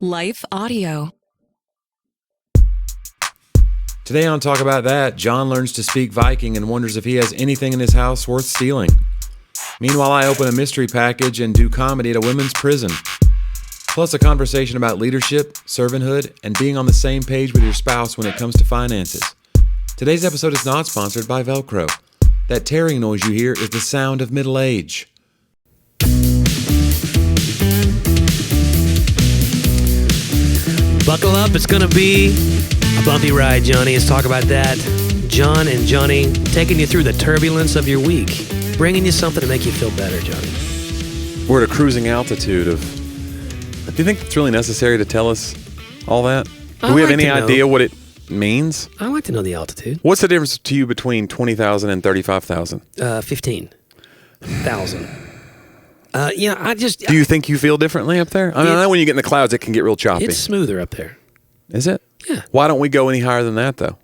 Life Audio. Today on Talk About That, John learns to speak Viking and wonders if he has anything in his house worth stealing. Meanwhile, I open a mystery package and do comedy at a women's prison. Plus a conversation about leadership, servanthood, and being on the same page with your spouse when it comes to finances. Today's episode is not sponsored by Velcro. That tearing noise you hear is the sound of middle age. Buckle up, it's going to be a bumpy ride, Johnny. Let's talk about that. John and Jonnie taking you through the turbulence of your week, bringing you something to make you feel better, Johnny. We're at a cruising altitude of... Do you think it's really necessary to tell us all that? Do we have any idea what it means? I like to know the altitude. What's the difference to you between 20,000 and 35,000? 15,000. Do you think you feel differently up there? I know when you get in the clouds, it can get real choppy. It's smoother up there. Is it? Yeah. Why don't we go any higher than that, though?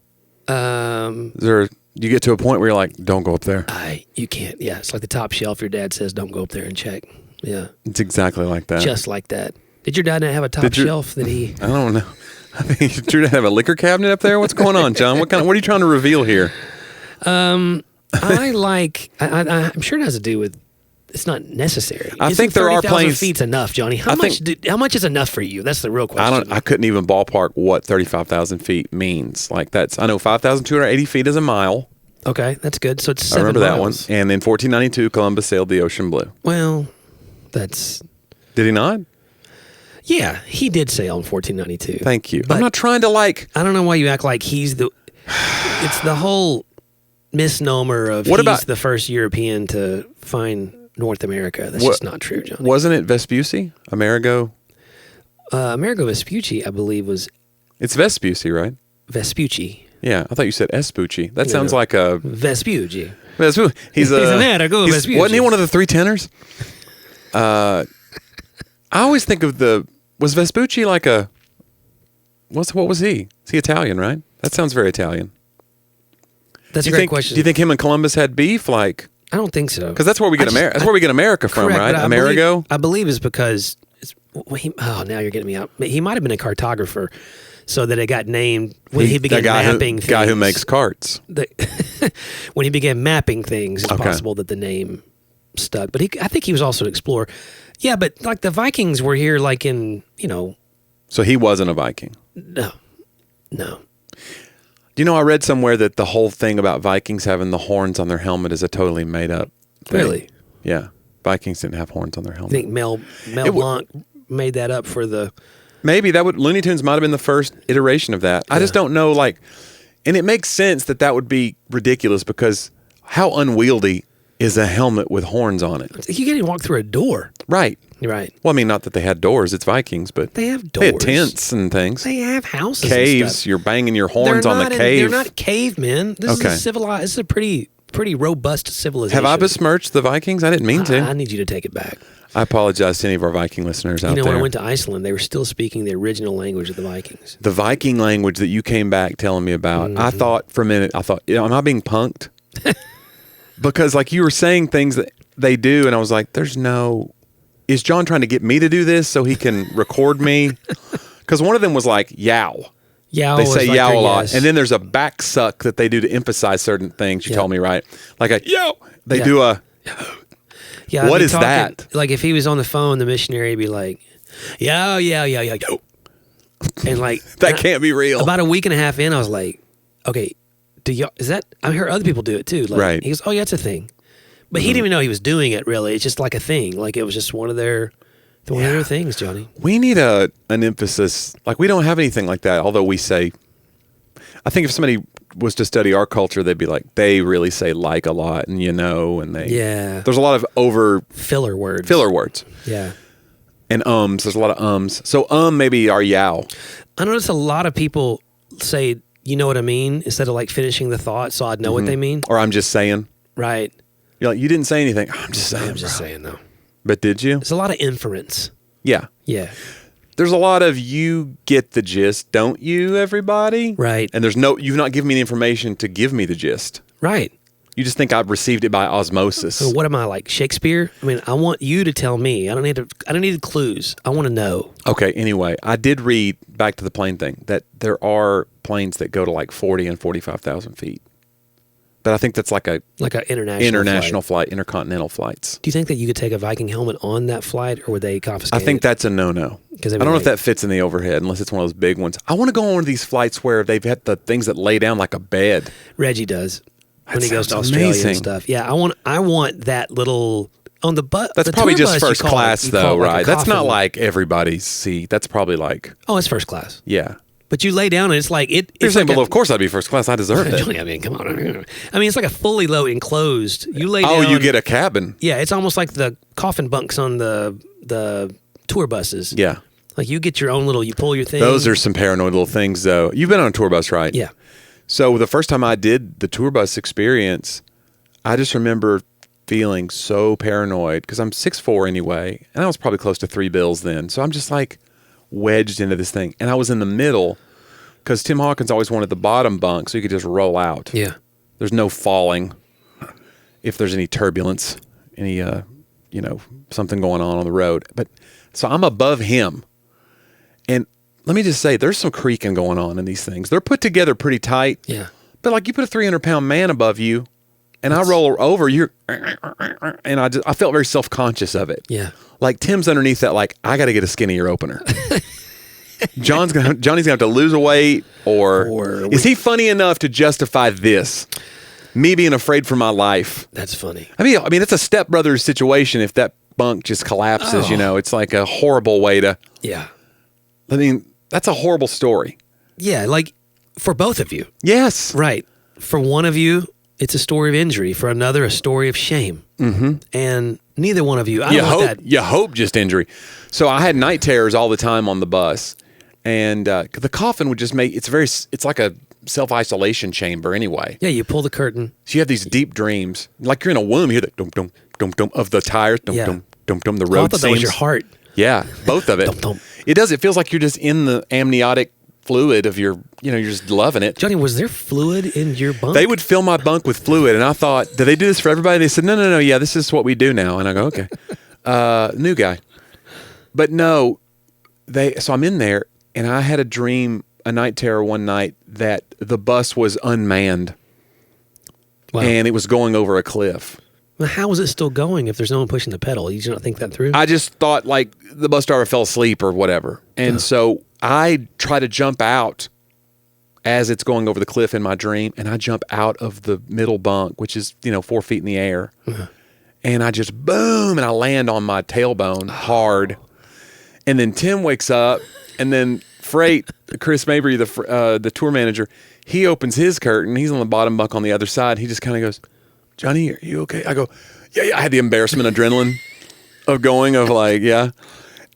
You get to a point where you're like, don't go up there. You can't. Yeah, it's like the top shelf. Your dad says, don't go up there and check. Yeah. It's exactly like that. Just like that. Did your dad not have a top shelf that he... I don't know. I think did your dad have a liquor cabinet up there? What's going on, John? What are you trying to reveal here? I'm sure it has to do with... It's not necessary. I think there are planes. 30,000 feet's enough, Johnny. How much is enough for you? That's the real question. I couldn't even ballpark what 35,000 feet means. I know 5,280 feet is a mile. Okay, that's good. So it's 7 I remember miles. that one. And in 1492, Columbus sailed the ocean blue. Well, that's... Did he not? Yeah, he did sail in 1492. Thank you. But I'm not trying to I don't know why you act like he's the... It's the whole misnomer of he's the first European to find North America. That's just not true, Johnny. Wasn't it Vespucci? Amerigo? Amerigo Vespucci, I believe, was... It's Vespucci, right? Vespucci. Yeah, I thought you said Espucci. That sounds like a... Vespucci. He's an Amerigo Vespucci. Wasn't he one of the three tenors? I always think of was Vespucci like a... What was he? Is he Italian, right? That sounds very Italian. That's a great question. Do you think him and Columbus had beef? I don't think so. Because that's where we get America. That's where we get America from, correct, right? Amerigo. I believe it's because now you're getting me out. He might have been a cartographer, so that it got named when he began mapping things. Guy who makes carts. When he began mapping things, it's possible that the name stuck. But I think he was also an explorer. Yeah, but the Vikings were here, So he wasn't a Viking. No. I read somewhere that the whole thing about Vikings having the horns on their helmet is a totally made up thing. Really? Yeah. Vikings didn't have horns on their helmet. I think Mel Blanc made that up for the... Maybe Looney Tunes might have been the first iteration of that. Yeah. I just don't know, and it makes sense that would be ridiculous because how unwieldy is a helmet with horns on it? You can't even walk through a door. Right. Right. Well, I mean, not that they had doors. It's Vikings, but they have doors. They had tents and things. They have houses, caves. And stuff. You're banging your horns on the cave. They're not cavemen. This is civilized. This is a pretty robust civilization. Have I besmirched the Vikings? I didn't mean to. I need you to take it back. I apologize to any of our Viking listeners out there. When I went to Iceland, they were still speaking the original language of the Vikings. The Viking language that you came back telling me about. Mm-hmm. I thought for a minute, am I being punked? Because you were saying things that they do, and I was like, is John trying to get me to do this so he can record me? Because one of them was yow. Yow. They say yow a lot. Yes. And then there's a back suck that they do to emphasize certain things. You told me, right? Like yo. They do a... Yeah, what is that? If he was on the phone, the missionary would be like, yo. And that can't be real. About a week and a half in, I was like, okay, I heard other people do it too. Right. He goes, oh yeah, it's a thing. But he didn't even know he was doing it, really. It's just like a thing. It was just one of their things, Johnny. We need an emphasis. We don't have anything like that, although we say... I think if somebody was to study our culture, they'd be they really say a lot and and they... Yeah. There's a lot of filler words. Yeah. And there's a lot of ums. So maybe our yow. I notice a lot of people say, you know what I mean, instead of finishing the thought so I'd know what they mean. Or I'm just saying. Right. You're you didn't say anything. I'm just saying, though. But did you? There's a lot of inference. Yeah. Yeah. There's a lot of you get the gist, don't you, everybody? Right. And you've not given me the information to give me the gist. Right. You just think I've received it by osmosis. So what am I, like Shakespeare? I mean, I want you to tell me. I don't need clues. I want to know. Okay, anyway, I did read, back to the plane thing, that there are planes that go to like 40 and 45,000 feet. But I think that's like an international flight, intercontinental flights. Do you think that you could take a Viking helmet on that flight, or would they confiscate it? I think that's a no-no. I don't know if that fits in the overhead, unless it's one of those big ones. I want to go on one of these flights where they've had the things that lay down like a bed. Reggie does when he goes to Australia and stuff. Yeah, I want that little on the bus. That's probably just first class, though, right? That's not like everybody's seat. That's probably like... Oh, it's first class. Yeah. But you lay down and it's like it. You're it's saying, like well, of course I'd be first class. I deserve it. Jonnie, I mean, come on. I mean, it's like a fully enclosed. You lay down. Oh, you get a cabin. Yeah, it's almost like the coffin bunks on the tour buses. Yeah. Like you get your own little. You pull your thing. Those are some paranoid little things, though. You've been on a tour bus, right? Yeah. So the first time I did the tour bus experience, I just remember feeling so paranoid because I'm 6'4" anyway, and I was probably close to 3 bills then. So I'm just like wedged into this thing, and I was in the middle because Tim Hawkins always wanted the bottom bunk so you could just roll out. Yeah. There's no falling if there's any turbulence, any something going on the road. But so I'm above him, and let me just say, there's some creaking going on in these things. They're put together pretty tight. Yeah. But like you put a 300-pound man above you, and I roll over, and I felt very self-conscious of it. Yeah. Like Tim's underneath that, like, I got to get a skinnier opener. Johnny's gonna have to lose a weight, or is he funny enough to justify this? Me being afraid for my life. That's funny. I mean, it's a stepbrother situation. If that bunk just collapses, it's like a horrible way to. Yeah. I mean, that's a horrible story. Yeah, like for both of you. Yes. Right. For one of you, it's a story of injury. For another, a story of shame. Mm-hmm. And neither one of you. You hope just injury. So I had night terrors all the time on the bus, and the Coffin would just make it's like a self-isolation chamber anyway. Yeah, you pull the curtain. So you have these deep dreams, like you're in a womb. You hear the dum dum dum dum of the tires, dum dum dum dum. The road. I thought that was your heart. Yeah, both of it. Dum, dum. It does. It feels like you're just in the amniotic fluid of your, you're just loving it. Jonnie, was there fluid in your bunk? They would fill my bunk with fluid, and I thought, do they do this for everybody? They said, no, yeah, this is what we do now. And I go, okay. New guy. But no, so I'm in there, and I had a dream, a night terror one night, that the bus was unmanned. Wow. And it was going over a cliff. Well, how is it still going if there's no one pushing the pedal? You don't think that through? I just thought like the bus driver fell asleep or whatever. And so I try to jump out as it's going over the cliff in my dream, and I jump out of the middle bunk, which is, 4 feet in the air. And I just boom, and I land on my tailbone hard. And then Tim wakes up, and then Chris Mabry, the tour manager, he opens his curtain. He's on the bottom bunk on the other side. He just kind of goes, Jonnie, are you okay? I go, yeah. I had the embarrassment adrenaline of like, yeah.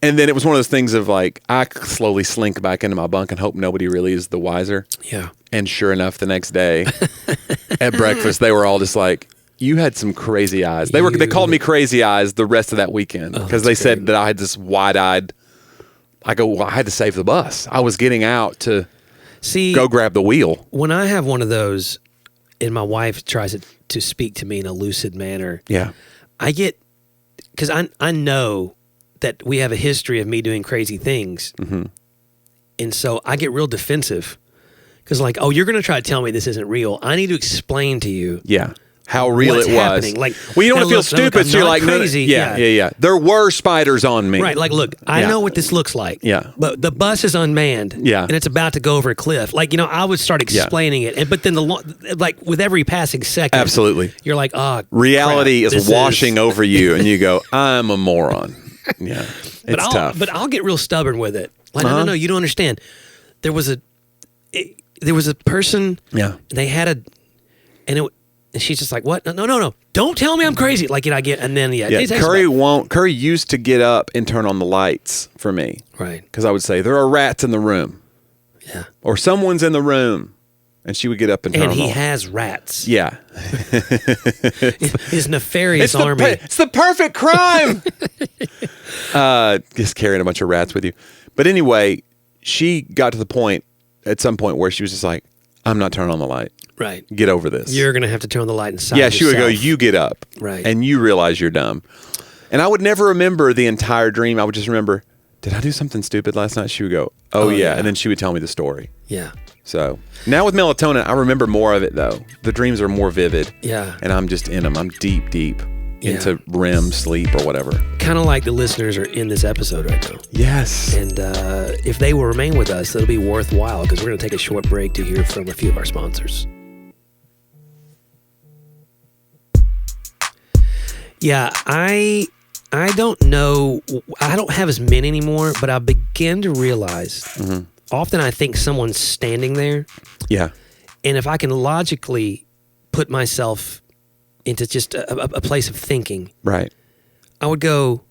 And then it was one of those things of like, I slowly slink back into my bunk and hope nobody really is the wiser. Yeah. And sure enough, the next day at breakfast, they were all just like, you had some crazy eyes. They called me crazy eyes the rest of that weekend because they said that I had this wide-eyed, I had to save the bus. I was getting out to go grab the wheel. When I have one of those and my wife tries to speak to me in a lucid manner, I get, because I know that we have a history of me doing crazy things. Mm-hmm. And so I get real defensive because like, oh, you're going to try to tell me this isn't real. I need to explain to you. Yeah. How real what's it was. Happening. Like, well, you don't want to feel stupid, so you're like, crazy. No. Yeah. There were spiders on me. Right, like, look, I know what this looks like. Yeah. But the bus is unmanned. Yeah. And it's about to go over a cliff. Like, I would start explaining it. But then like with every passing second. Absolutely. You're like, oh, reality is washing over you, and you go, I'm a moron. Yeah. It's tough. But I'll get real stubborn with it. Like, no, you don't understand. There was a person. Yeah. They had and she's just like, what? No. Don't tell me I'm crazy. Like, I get, and then, Curry used to get up and turn on the lights for me. Right. Because I would say, there are rats in the room. Yeah. Or someone's in the room. And she would get up and turn them on. And he off. has rats. Yeah. His nefarious army. It's the perfect crime. Just carrying a bunch of rats with you. But anyway, she got to the point, at some point, where she was just like, I'm not turning on the light. Right. Get over this. You're going to have to turn on the light inside Yeah, she would go, yourself. you get up. Right. And you realize you're dumb. And I would never remember the entire dream. I would just remember, did I do something stupid last night? She would go, oh yeah. And then she would tell me the story. Yeah. So now with melatonin, I remember more of it though. The dreams are more vivid. Yeah. And I'm just in them. I'm deep into REM sleep or whatever. Kind of like the listeners are in this episode right now. Yes. And if they will remain with us, it'll be worthwhile because we're going to take a short break to hear from a few of our sponsors. Yeah, I don't know. I don't have as many anymore, but I begin to realize often I think someone's standing there. Yeah. And if I can logically put myself into just a place of thinking, right, I would go,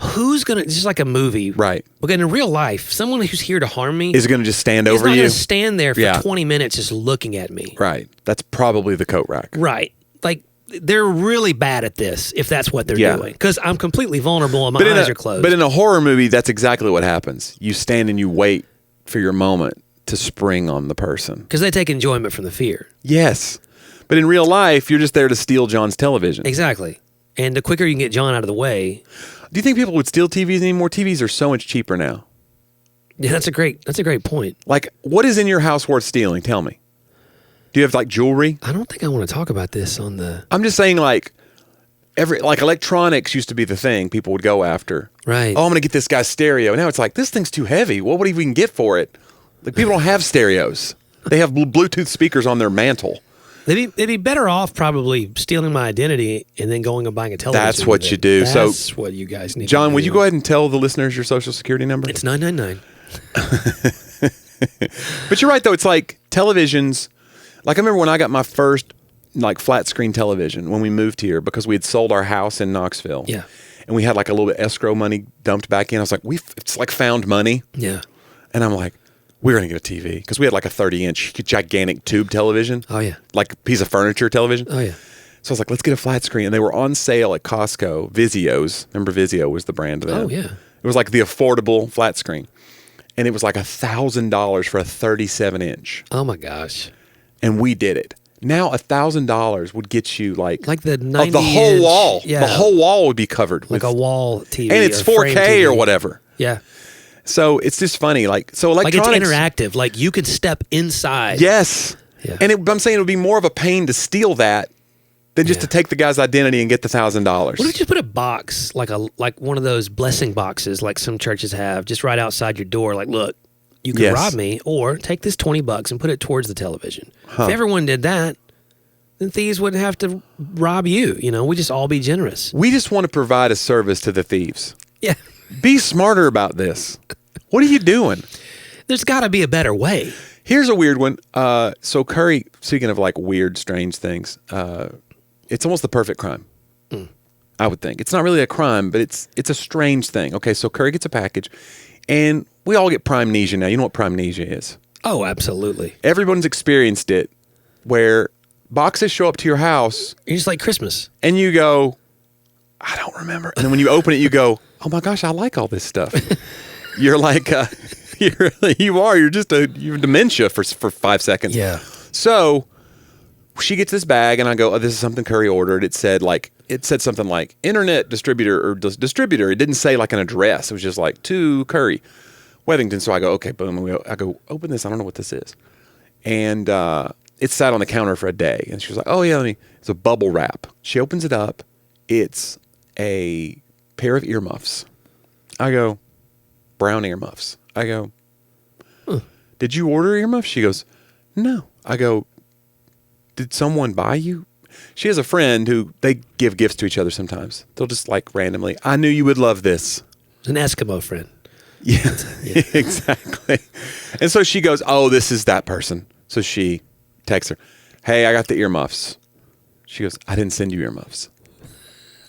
who's going to, just like a movie. Right. But in real life, someone who's here to harm me is going to just stand over not you. Going to stand there for 20 minutes just looking at me. Right. That's probably the coat rack. Right. Like, they're really bad at this if that's what they're doing. Because I'm completely vulnerable and my eyes are closed. But in a horror movie, that's exactly what happens. You stand and you wait for your moment to spring on the person. Because they take enjoyment from the fear. Yes. But in real life, you're just there to steal John's television. Exactly. And the quicker you can get John out of the way. Do you think people would steal TVs anymore? TVs are so much cheaper now. Yeah, that's a great point. Like, what is in your house worth stealing? Tell me. Do you have like jewelry? I don't think I want to talk about this on the... I'm just saying like electronics used to be the thing people would go after. Right. Oh, I'm going to get this guy's stereo. Now it's like, this thing's too heavy. What would we even get for it? Like, people don't have stereos. They have Bluetooth speakers on their mantle. They'd be better off probably stealing my identity and then going and buying a television. That's what you do. That's what you guys need John, to do. would you go ahead and tell the listeners your social security number? It's 999. But you're right, though. It's like televisions. Like, I remember when I got my first like flat screen television when we moved here because we had sold our house in Knoxville. Yeah. And we had like a little bit escrow money dumped back in. I was like, it's like found money. Yeah. And I'm like, we're going to get a TV. Because we had like a 30-inch gigantic tube television. Oh, yeah. Like a piece of furniture television. Oh, yeah. So I was like, let's get a flat screen. And they were on sale at Costco. Vizios. Remember Vizio was the brand of that? Oh, yeah. It was like the affordable flat screen. And it was like $1,000 for a 37-inch. Oh, my gosh. And we did it. Now $1,000 would get you like the 90 of the whole inch, wall. Yeah. The whole wall would be covered like with, a wall TV. and it's 4K or whatever. Yeah. So it's just funny. Like, so like electronics, it's interactive. Like you could step inside. Yes. Yeah. And I'm saying it would be more of a pain to steal that than just to take the guy's identity and get the $1,000. What if you just put a box like one of those blessing boxes like some churches have just right outside your door? Like, look, you can rob me, or take this $20 and put it towards the television. If everyone did that, then thieves wouldn't have to rob you. You know, we just all be generous. We just want to provide a service to the thieves. Yeah. Be smarter about this. What are you doing? There's got to be a better way. Here's a weird one. So Curry, speaking of like weird, strange things, it's almost the perfect crime. I would think. It's not really a crime, but it's a strange thing. Okay, so Curry gets a package, and we all get primnesia now. You know what primnesia is? Oh, absolutely. Everyone's experienced it, where boxes show up to your house. You're just like Christmas. And you go, I don't remember. And then when you open it, you go, oh my gosh, I like all this stuff. You're like, you're just you have dementia for 5 seconds. Yeah. So she gets this bag, and I go, oh, this is something Curry ordered. It said something like internet distributor or distributor. It didn't say like an address. It was just like to Curry, Weddington. So I go, okay, boom. I go, open this. I don't know what this is. And it sat on the counter for a day. And she was like, oh yeah, it's a bubble wrap. She opens it up. It's a pair of earmuffs. I go, brown earmuffs. I go, did you order earmuffs? She goes, no. I go, did someone buy you? She has a friend who they give gifts to each other sometimes. They'll just like randomly, I knew you would love this. An Eskimo friend. Yeah, exactly. And so she goes, oh, this is that person. So she texts her, hey, I got the earmuffs. She goes, I didn't send you earmuffs.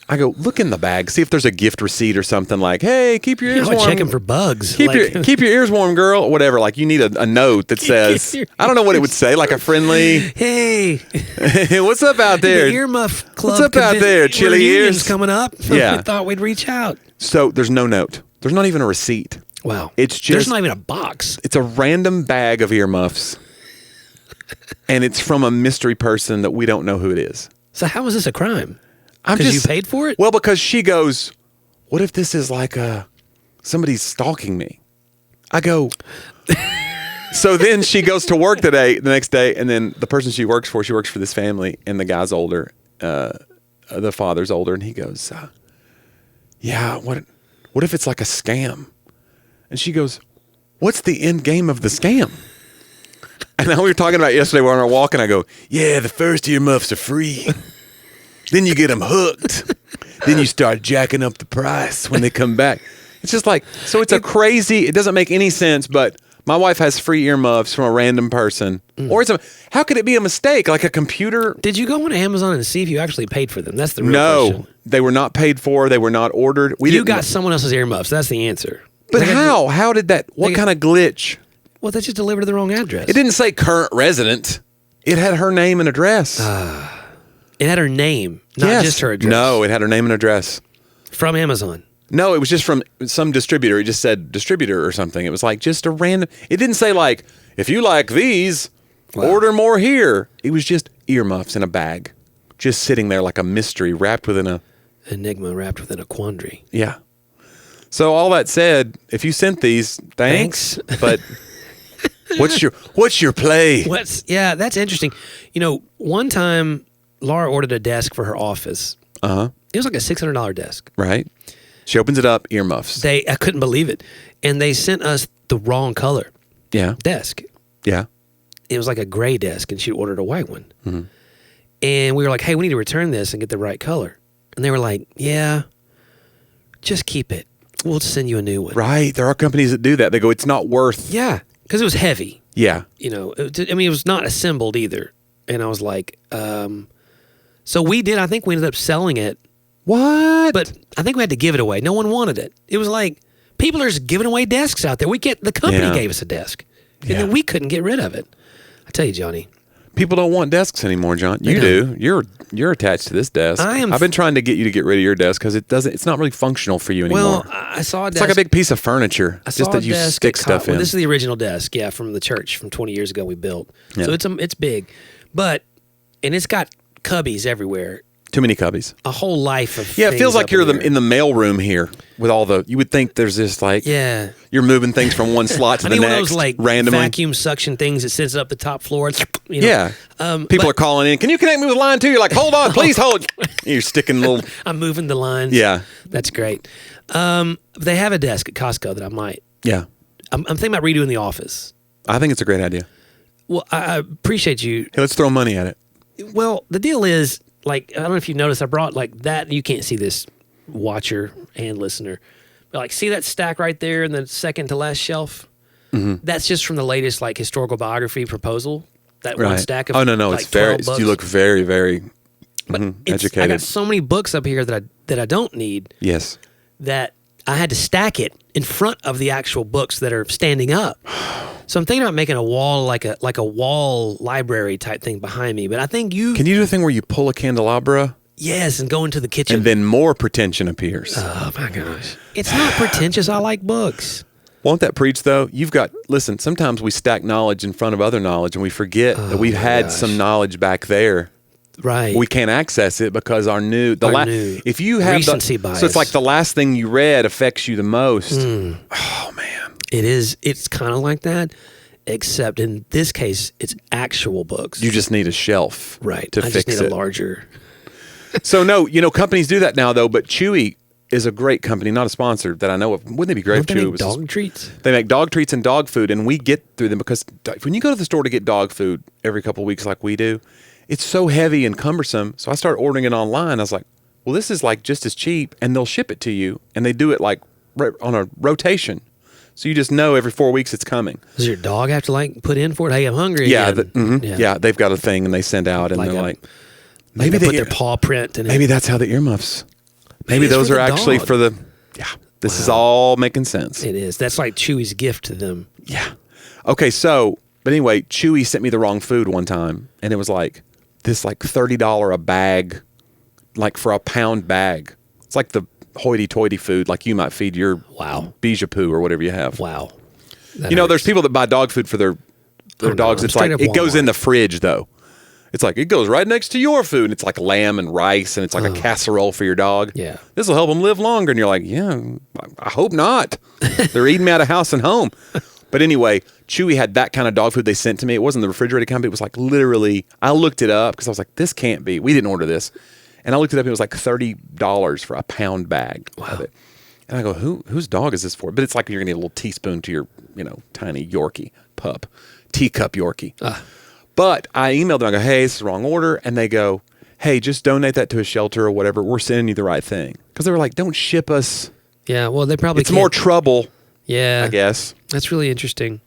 I go, look in the bag, see if there's a gift receipt or something like, hey, keep your ears warm. Checking for bugs. Keep your ears warm, girl, or whatever. Like you need a note that says, I don't know what it would say, like a friendly, hey, what's up out there? The earmuff club. What's up out there, chili ears? Coming up. Yeah. I thought we'd reach out. So there's no note. There's not even a receipt. Wow. It's just, there's not even a box. It's a random bag of earmuffs. and it's from a mystery person that we don't know who it is. So how is this a crime? Because you paid for it? Well, because she goes, what if this is like somebody's stalking me? I go, so then she goes to work the next day, and then the person she works for this family, and the guy's older, the father's older, and he goes, yeah, what if it's like a scam? And she goes, what's the end game of the scam? And now we were talking about yesterday, we're on our walk, and I go, yeah, the first earmuffs are free. Then you get them hooked. Then you start jacking up the price when they come back. It's just like, so it's it doesn't make any sense, but my wife has free earmuffs from a random person. Or how could it be a mistake? Like a computer? Did you go on Amazon and see if you actually paid for them? That's the real question. No, they were not paid for. They were not ordered. You got someone else's earmuffs. That's the answer. But how? How did that? What kind of glitch? Well, they just delivered to the wrong address. It didn't say current resident. It had her name and address. It had her name, not just her address. No, it had her name and address. From Amazon. No, it was just from some distributor. It just said distributor or something. It was like just a random. It didn't say like, if you like these, order more here. It was just earmuffs in a bag, just sitting there like a mystery wrapped within a enigma wrapped within a quandary. Yeah. So all that said, if you sent these, thanks. But what's your play? Yeah, that's interesting. You know, one time Laura ordered a desk for her office. It was like a $600 desk. Right. She opens it up, earmuffs. I couldn't believe it. And they sent us the wrong color desk. Yeah. It was like a gray desk, and she ordered a white one. Mm-hmm. And we were like, hey, we need to return this and get the right color. And they were like, yeah, just keep it. We'll send you a new one. Right. There are companies that do that. They go, it's not worth. Yeah. Because it was heavy. Yeah. You know, it was not assembled either. And I was like, so we did. I think we ended up selling it. What? But I think we had to give it away. No one wanted it. It was like, people are just giving away desks out there. The company gave us a desk. And then we couldn't get rid of it. I tell you, Johnny. People don't want desks anymore, John. You do. You're attached to this desk. I've been trying to get you to get rid of your desk because it's not really functional for you anymore. Well, I saw a desk. It's like a big piece of furniture. Just that you stick stuff in. Well, this is the original desk, from the church from 20 years ago we built. Yeah. So it's big. And it's got cubbies everywhere. Too many cubbies. A whole life of it feels like you're in the mail room here with all the. You would think there's this you're moving things from one slot to the next. One of those randomly. Vacuum suction things that sits up the top floor. Yeah. People are calling in. Can you connect me with line 2? You're like, hold on, please hold. You're sticking little. I'm moving the lines. Yeah. That's great. They have a desk at Costco that I might. Yeah. I'm thinking about redoing the office. I think it's a great idea. Well, I appreciate you. Hey, let's throw money at it. Well, the deal is. I don't know if you noticed, I brought that. You can't see this, watcher and listener. But see that stack right there in the second to last shelf? Mm-hmm. That's just from the latest historical biography proposal. That one stack of no, it's very. You look very, very educated. I got so many books up here that I don't need. Yes. That I had to stack it in front of the actual books that are standing up. So I'm thinking about making a wall like a wall library type thing behind me. But I think Can you do the thing where you pull a candelabra? Yes, and go into the kitchen. And then more pretension appears. Oh my gosh. It's not pretentious. I like books. Won't that preach though? Listen, sometimes we stack knowledge in front of other knowledge and we forget that we've had some knowledge back there. Right. We can't access it because if you have recency bias. So it's like the last thing you read affects you the most. Oh man. It's kind of like that, except in this case, it's actual books. You just need a shelf. Right. To fix it. I just need a larger. So no, companies do that now though, but Chewy is a great company, not a sponsor that I know of. Wouldn't it be great if Chewy was dog treats? They make dog treats and dog food, and we get through them because when you go to the store to get dog food every couple of weeks like we do, it's so heavy and cumbersome. So I started ordering it online. I was like, well, this is just as cheap, and they'll ship it to you, and they do it on a rotation. So you just know every 4 weeks it's coming. Does your dog have to put in for it? Hey, I'm hungry. Yeah, they've got a thing, and they send out, and they're maybe they put their paw print in it. Maybe that's how the earmuffs. Maybe those are actually for the. Yeah, this is all making sense. It is. That's like Chewy's gift to them. Yeah. Okay, but anyway, Chewy sent me the wrong food one time, and it was this $30 a bag, for a pound bag. It's like the hoity-toity food you might feed your Bijapoo or whatever you have. Wow. There's people that buy dog food for their Their dogs, it's like, it goes in the fridge, though. It's like, it goes right next to your food. And it's like lamb and rice, and it's like a casserole for your dog. Yeah. This will help them live longer. And you're like, yeah, I hope not. They're eating me out of house and home. But anyway, Chewy had that kind of dog food they sent to me. It wasn't the refrigerated kind, but it was like literally, I looked it up because I was like, this can't be. We didn't order this. And I looked it up, and it was like $30 for a pound bag of it. And I go, whose dog is this for? But it's like you're going to get a little teaspoon to your, tiny Yorkie pup, teacup Yorkie. But I emailed them. I go, hey, this is the wrong order. And they go, hey, just donate that to a shelter or whatever. We're sending you the right thing. Because they were like, don't ship us. Yeah, well, they probably It's more trouble, yeah, I guess. That's really interesting.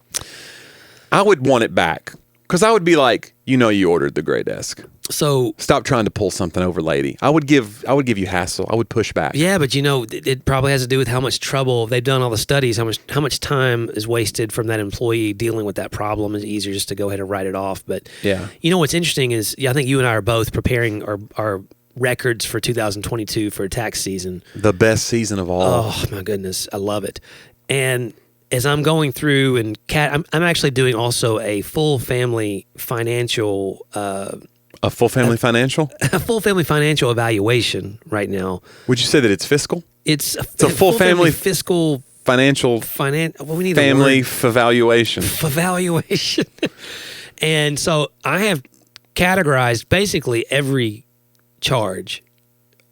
I would want it back. Because I would be like, you ordered the gray desk. So stop trying to pull something over, lady. I would give you hassle. I would push back. Yeah, but it probably has to do with how much trouble they've done all the studies. How much time is wasted from that employee dealing with that problem. It's easier just to go ahead and write it off. But yeah, what's interesting is I think you and I are both preparing our records for 2022 for tax season. The best season of all. Oh my goodness, I love it. And as I'm going through and I'm actually doing also a full family financial. A full family financial? A full family financial evaluation right now. Would you say that it's fiscal? It's a full family fiscal financial well, we need family evaluation. Evaluation. And so I have categorized basically every charge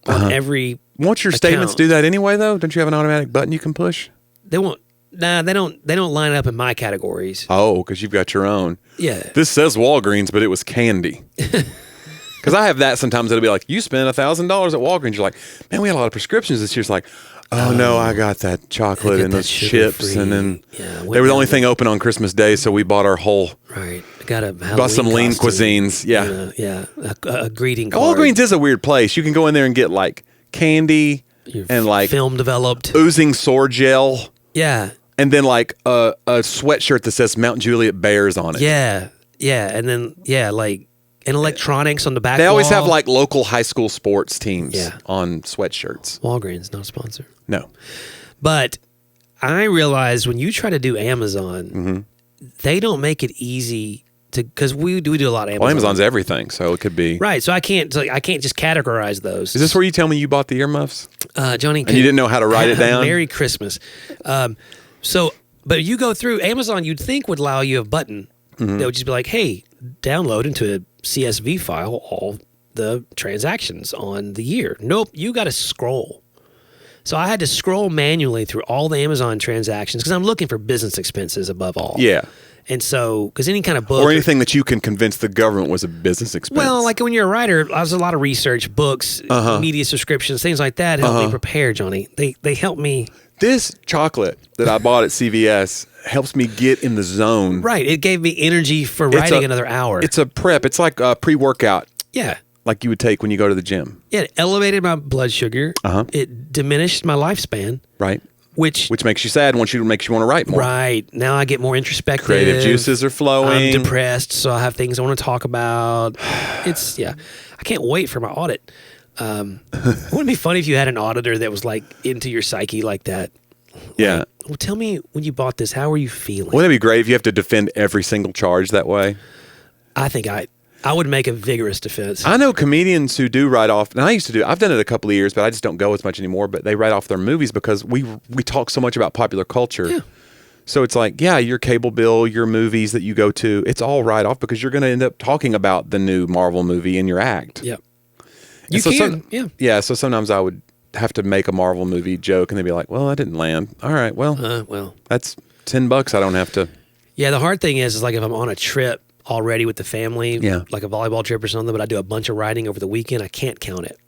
on every Won't your statements do that anyway, though? Don't you have an automatic button you can push? They won't. Nah, they don't line up in my categories. Oh, because you've got your own. Yeah. This says Walgreens, but it was candy. Because I have that sometimes. It'll be like, you spent $1,000 at Walgreens. You're like, man, we had a lot of prescriptions this year. It's like, oh no, I got that chocolate and those chips, and then they were the only thing open on Christmas Day, so we bought our whole. Right. Got a Halloween bought some lean costume. cuisines. Yeah. A greeting card. Walgreens is a weird place. You can go in there and get like candy and like film developed oozing sword gel. Yeah. And then like a sweatshirt that says Mount Juliet Bears on it. Yeah. Yeah. And then, like, and electronics on the back. They always have like local high school sports teams on sweatshirts. Walgreens, not a sponsor. No. But I realized when you try to do Amazon, they don't make it easy to, because we do a lot of Amazon. Well, Amazon's everything, so it could be. Right. So I can't just categorize those. Is this where you tell me you bought the earmuffs? Jonnie. And you didn't know how to write it down? Merry Christmas. But you go through Amazon, you'd think would allow you a button that would just be like, hey, download into a CSV file all the transactions on the year. Nope, you got to scroll. So I had to scroll manually through all the Amazon transactions because I'm looking for business expenses above all. Yeah. And so, because any kind of book. Or anything that you can convince the government was a business expense. Well, like when you're a writer, there's a lot of research, books, media subscriptions, things like that help me prepare, Jonnie. They help me. This chocolate that I bought at CVS helps me get in the zone. Right. It gave me energy for writing another hour. It's a prep. It's like a pre-workout. Yeah. Like you would take when you go to the gym. Yeah. It elevated my blood sugar. It diminished my lifespan. Right. Which makes you sad, makes you want to write more. Right. Now I get more introspeective. Creative juices are flowing. I'm depressed, so I have things I want to talk about. I can't wait for my audit. Wouldn't it be funny if you had an auditor that was like into your psyche like that? Yeah. Like, well, tell me when you bought this, how were you feeling? Wouldn't it be great if you have to defend every single charge that way? I think I would make a vigorous defense. I know comedians who do write off, and I've done it a couple of years, but I just don't go as much anymore, but they write off their movies because we talk so much about popular culture. Yeah. So it's like, your cable bill, your movies that you go to, it's all write off because you're going to end up talking about the new Marvel movie in your act. Yep. Yeah, so sometimes I would have to make a Marvel movie joke, and they'd be like, well, that didn't land. All right, well, that's $10 I don't have to. Yeah, the hard thing is like if I'm on a trip already with the family, like a volleyball trip or something, but I do a bunch of writing over the weekend, I can't count it.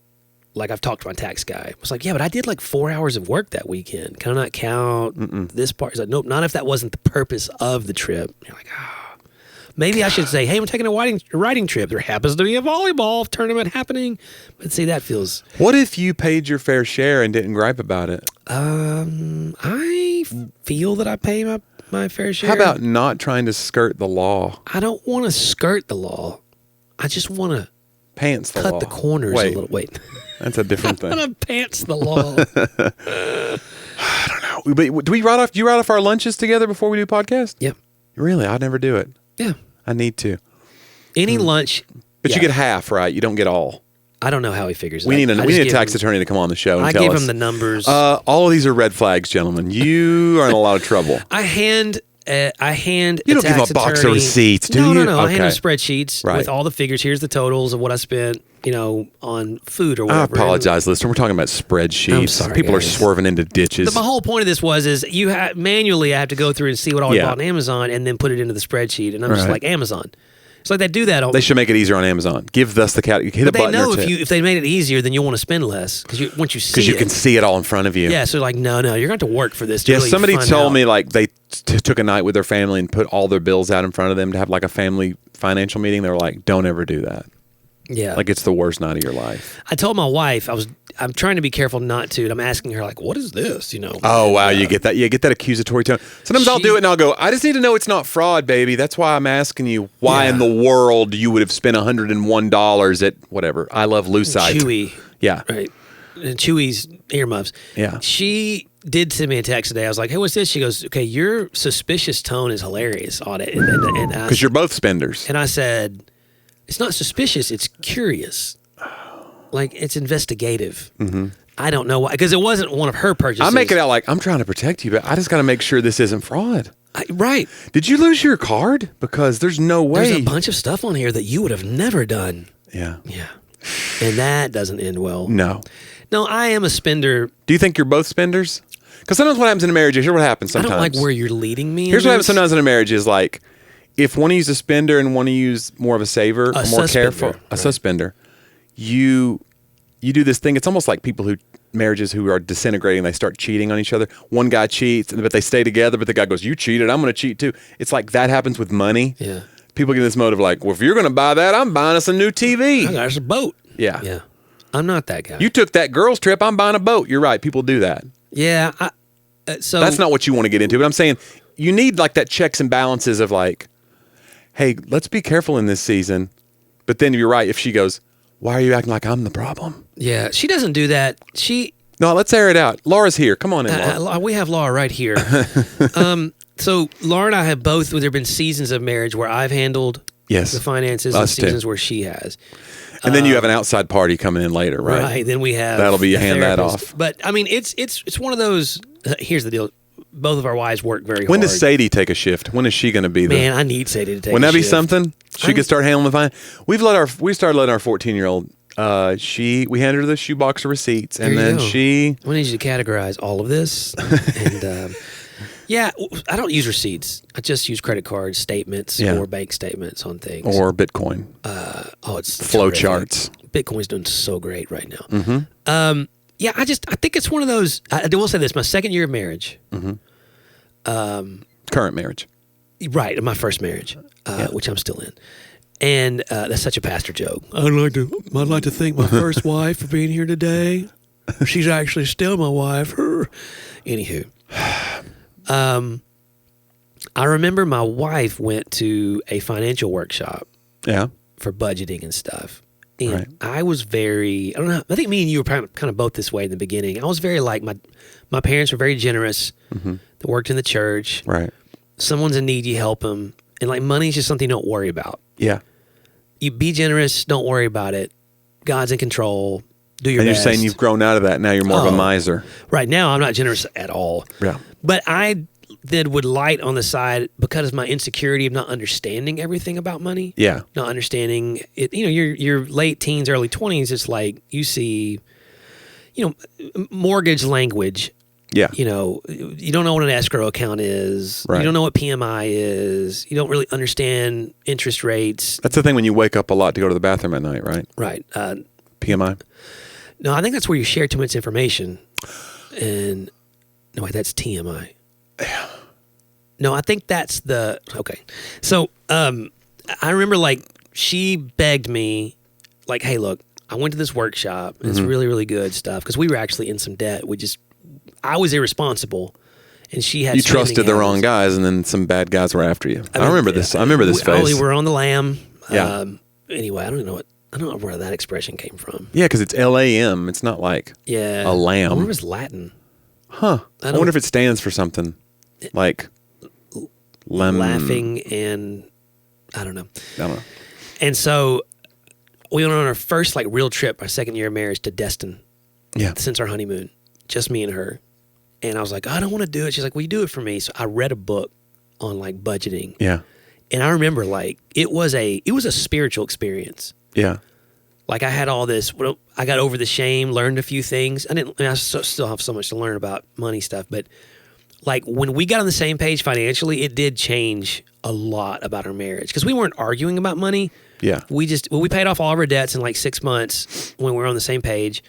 Like I've talked to my tax guy. I was like, but I did like 4 hours of work that weekend. Can I not count this part? He's like, nope, not if that wasn't the purpose of the trip. You're like, maybe I should say, hey, I'm taking a writing trip. There happens to be a volleyball tournament happening. But see, that feels... What if you paid your fair share and didn't gripe about it? I feel that I pay my fair share. How about not trying to skirt the law? I don't want to skirt the law. I just want to... Pants the cut law. The corners a little. Wait. That's a different thing. I want to pants the law. I don't know. But do you write off our lunches together before we do podcast? Yep. Really? I'd never do it. Yeah. I need to. Any lunch. But you get half, right? You don't get all. I don't know how he figures it. We need a tax attorney to come on the show and tell us. I give him the numbers. All of these are red flags, gentlemen. You are in a lot of trouble. I hand. You don't give him a box of receipts, do you? No. Okay. I hand him spreadsheets with all the figures. Here's the totals of what I spent, on food or whatever. I apologize, listener. We're talking about spreadsheets. I'm sorry, People guys. are swerving into ditches. But my whole point of this is manually I have to go through and see what all I bought on Amazon and then put it into the spreadsheet. And I'm just like, Amazon. It's like they do that. They should make it easier on Amazon. Give us the cat. Hit a button. They know or two. if they made it easier, then you'll want to spend less because once you see it. Because you can see it all in front of you. Yeah, so like, no, you're going to have to work for this. To really somebody find told out. me like they took a night with their family and put all their bills out in front of them to have like a family financial meeting. They were like, don't ever do that. Yeah. Like it's the worst night of your life. I told my wife, I'm trying to be careful not to, and I'm asking her like, what is this? Oh, wow. You get that. You get that accusatory tone. Sometimes I'll do it and I'll go, I just need to know it's not fraud, baby. That's why I'm asking you why in the world you would have spent $101 at whatever. I love Lucite. Chewy. Yeah. Right. And Chewy's earmuffs. Yeah. She did send me a text today. I was like, hey, what's this? She goes, okay, your suspicious tone is hilarious on it. Because you're both spenders. And I said, it's not suspicious. It's curious. Like, it's investigative. Mm-hmm. I don't know why. Because it wasn't one of her purchases. I make it out like, I'm trying to protect you, but I just got to make sure this isn't fraud. Right. Did you lose your card? Because there's no way. There's a bunch of stuff on here that you would have never done. Yeah. Yeah. And that doesn't end well. No. No, I am a spender. Do you think you're both spenders? Because sometimes what happens in a marriage is, here's what happens sometimes. I don't like where you're leading me. Here's what happens sometimes in a marriage is like, if one of you is a spender and one of you is more of a saver, more careful, a suspender, you do this thing. It's almost like marriages who are disintegrating. They start cheating on each other. One guy cheats, but they stay together. But the guy goes, "You cheated. I'm going to cheat too." It's like that happens with money. Yeah. People get this motive like, "Well, if you're going to buy that, I'm buying us a new TV. I got us a boat." Yeah. Yeah. I'm not that guy. You took that girls trip. I'm buying a boat. You're right. People do that. Yeah. So that's not what you want to get into. But I'm saying you need like that checks and balances of like, hey, let's be careful in this season. But then you're right. If she goes, why are you acting like I'm the problem? Yeah, she doesn't do that. No, let's air it out. Laura's here. Come on in, Laura. We have Laura right here. So Laura and I have both. There have been seasons of marriage where I've handled the finances, and seasons where she has. And then you have an outside party coming in later, right? Right. Then we have that'll be you hand that off. But I mean, it's one of those. Here's the deal. Both of our wives work very hard. When does Sadie take a shift? When is she going to be there? Man, I need Sadie to take. Wouldn't a that be shift. something? She could start handling the fine. We started letting our 14-year-old. We handed her the shoebox of receipts, and then we need you to categorize all of this. And yeah, I don't use receipts. I just use credit card statements or bank statements on things or Bitcoin. It's flow charts. Bitcoin's doing so great right now. Mm-hmm. Yeah, I think it's one of those. I will say this: my second year of marriage, current marriage, right? My first marriage, which I'm still in. And that's such a pastor joke. I'd like to thank my first wife for being here today. She's actually still my wife. Anywho, I remember my wife went to a financial workshop. Yeah. For budgeting and stuff. And I was very, I don't know, I think me and you were kind of both this way in the beginning. I was very like, my parents were very generous. Mm-hmm. They worked in the church. Right. Someone's in need, you help them. And like money's just something you don't worry about. Yeah. You be generous, don't worry about it. God's in control. Do your best. And you're saying you've grown out of that. Now you're more of a miser. Right now, I'm not generous at all. Yeah. But I would light on the side because of my insecurity of not understanding everything about money. Yeah. Not understanding it. Your late teens, early 20s, it's like you see, mortgage language. Yeah. You don't know what an escrow account is. Right. You don't know what PMI is. You don't really understand interest rates. That's the thing when you wake up a lot to go to the bathroom at night, right? Right. PMI? No, I think that's where you share too much information. And no, wait, that's TMI. Yeah. No, I think that's okay. So I remember like she begged me like, hey, look, I went to this workshop. And it's really, really good stuff because we were actually in some debt. I was irresponsible, and she had. You trusted the wrong guys, and then some bad guys were after you. I remember this. I remember this phase. We were on the lam. Yeah. Anyway, I don't know where that expression came from. Yeah, because it's LAM. It's not like a lamb. I wonder if it's Latin. Huh. I wonder if it stands for something like laughing and I don't know. I don't know. And so we went on our first like real trip, our second year of marriage, to Destin. Yeah. Since our honeymoon, just me and her. And I was like, I don't want to do it. She's like, will you do it for me? So I read a book on like budgeting. Yeah. And I remember like it was a spiritual experience. Yeah. Like I had all this, I got over the shame, learned a few things. I still have so much to learn about money stuff, but like when we got on the same page financially, it did change a lot about our marriage because we weren't arguing about money. Yeah. We paid off all of our debts in like 6 months when we were on the same page,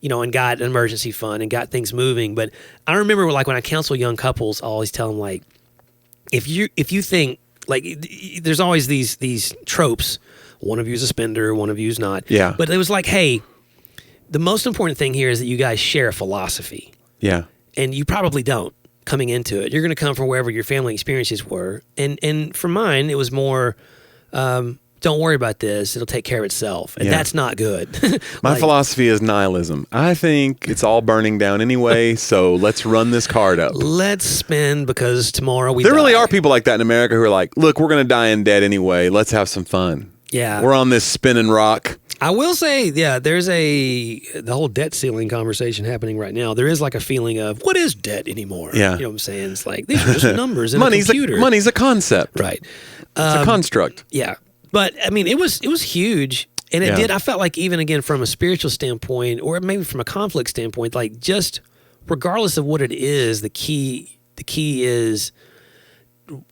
and got an emergency fund and got things moving. But I remember like when I counsel young couples, I always tell them like, if you think like there's always these tropes. One of you is a spender, one of you is not. Yeah. But it was like, hey, the most important thing here is that you guys share a philosophy. Yeah. And you probably don't coming into it. You're going to come from wherever your family experiences were. And for mine, it was more, don't worry about this. It'll take care of itself. And that's not good. My philosophy is nihilism. I think it's all burning down anyway, so let's run this card up. Let's spend because tomorrow we There die. really are people like that in America who are like, look, we're going to die in debt anyway. Let's have some fun. Yeah. We're on this spinning rock. I will say, yeah, there's the whole debt ceiling conversation happening right now. There is like a feeling of, what is debt anymore? Yeah. You know what I'm saying? It's like, these are just numbers in a computer. Money's a concept. Right. It's a construct. Yeah. But, I mean, it was huge. And it did, I felt like even, again, from a spiritual standpoint, or maybe from a conflict standpoint, like just regardless of what it is, the key is,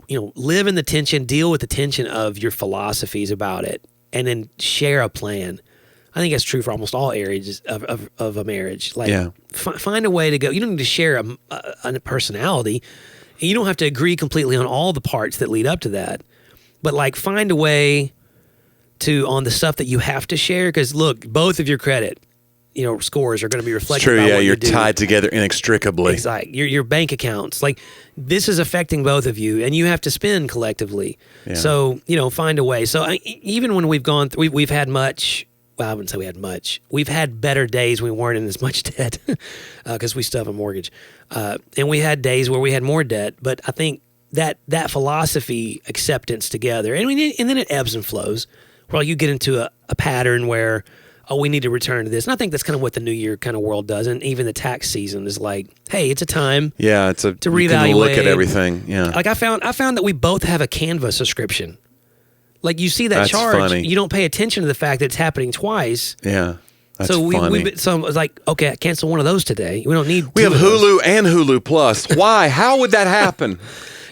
live in the tension, deal with the tension of your philosophies about it, and then share a plan. I think that's true for almost all areas of a marriage. Like, find a way to go. You don't need to share a personality. And you don't have to agree completely on all the parts that lead up to that. But, like, find a way on the stuff that you have to share. Because, look, both of your credit, scores are going to be reflected. It's true, by what you're you do. tied together inextricably. Exactly. Your bank accounts. Like, this is affecting both of you, and you have to spend collectively. Yeah. So, find a way. So, even when we've gone through, we've had much, well, I wouldn't say we had much. We've had better days when we weren't in as much debt because we still have a mortgage. And we had days where we had more debt, but I think that philosophy acceptance together, and then it ebbs and flows. Well, you get into a pattern where, we need to return to this. And I think that's kind of what the New Year kind of world does. And even the tax season is like, hey, it's a time to reevaluate. You can look at everything. Yeah. Like I found that we both have a Canva subscription. Like you see that That's charge, funny. you don't pay attention to the fact that it's happening twice. Yeah. That's so funny. So it's like, okay, I cancel one of those today. We don't need. We have two of those. Hulu and Hulu Plus. Why? How would that happen?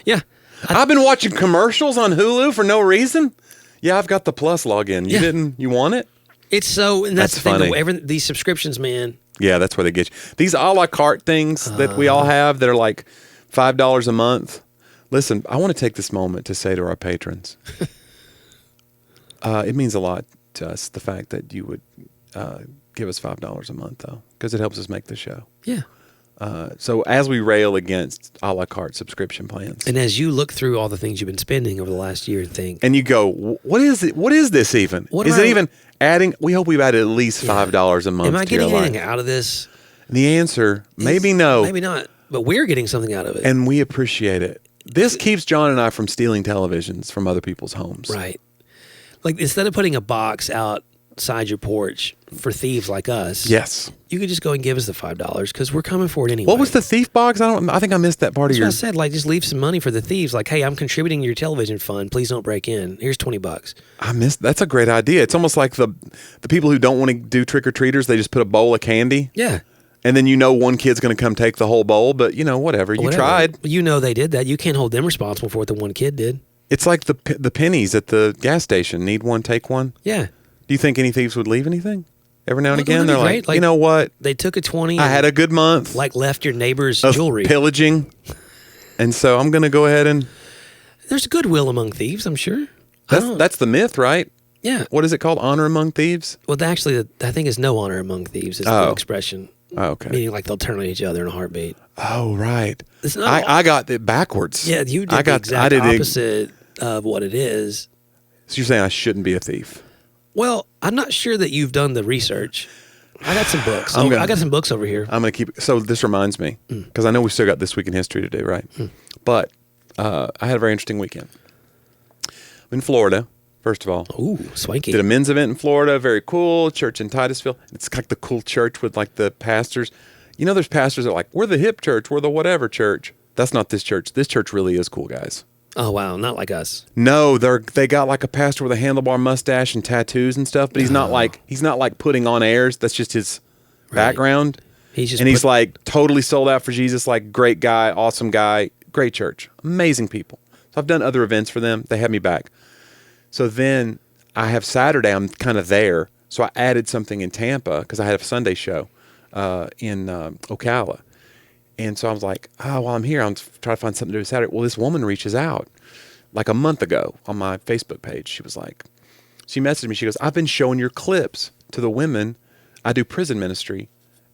Yeah. I've been watching commercials on Hulu for no reason. Yeah, I've got the Plus login. You want it? It's so, and that's the thing. Funny. These subscriptions, man. Yeah, that's where they get you. These a la carte things that we all have that are like $5 a month. Listen, I want to take this moment to say to our patrons, it means a lot to us, the fact that you would give us $5 a month, though, because it helps us make the show. Yeah. So as we rail against a la carte subscription plans, And as you look through all the things you've been spending over the last year and think, and you go, what is it? What is this even? Is it even adding? We hope we've added at least $5 a month. am I to your getting life. anything out of this? And the answer, maybe no. Maybe not. But we're getting something out of it. And we appreciate it. This keeps John and I from stealing televisions from other people's homes. Right. Like instead of putting a box outside your porch for thieves like us, Yes. you could just go and give us the $5 because we're coming for it anyway. What was the thief box? I think I missed that part That's of your. what I said. Like, just leave some money for the thieves. Like, hey, I'm contributing to your television fund. Please don't break in. Here's $20. I missed. That's a great idea. It's almost like the people who don't want to do trick or treaters. They just put a bowl of candy. Yeah. And then one kid's going to come take the whole bowl. But whatever. You tried. They did that. You can't hold them responsible for what the one kid did. It's like the pennies at the gas station. Need one, take one. Yeah. Do you think any thieves would leave anything? Every now and again, that'd they're be great. like, you know what? They took a 20. I had a good month. Like left your neighbor's of jewelry. pillaging. And so I'm going to go ahead and. There's goodwill among thieves, I'm sure. That's the myth, right? Yeah. What is it called? Honor among thieves? Well, actually, I think it's no honor among thieves is the expression. Oh, okay. Meaning like they'll turn on each other in a heartbeat. Oh, right. It's not I got it backwards. Yeah, you did the exact opposite of what it is. So you're saying I shouldn't be a thief? Well, I'm not sure that you've done the research. I got some books. I got some books over here. I'm going to keep. So this reminds me, because I know we still got This Week in History to do, right? But I had a very interesting weekend. in Florida, first of all. Ooh, swanky. Did a men's event in Florida. Very cool. Church in Titusville. It's like the cool church with like the pastors. You know, there's pastors that are like, we're the hip church. We're the whatever church. That's not this church. This church really is cool, guys. Oh, wow. Not like us. No, they got like a pastor with a handlebar mustache and tattoos and stuff, but he's not like putting on airs. That's just his background. He's like totally sold out for Jesus, like great guy, awesome guy, great church, amazing people. So I've done other events for them. They had me back. So then I have Saturday, I'm kind of there. So I added something in Tampa because I had a Sunday show in Ocala. And so I was like, while I'm here, I'm trying to find something to do Saturday. Well, this woman reaches out like a month ago on my Facebook page. She messaged me. She goes, I've been showing your clips to the women. I do prison ministry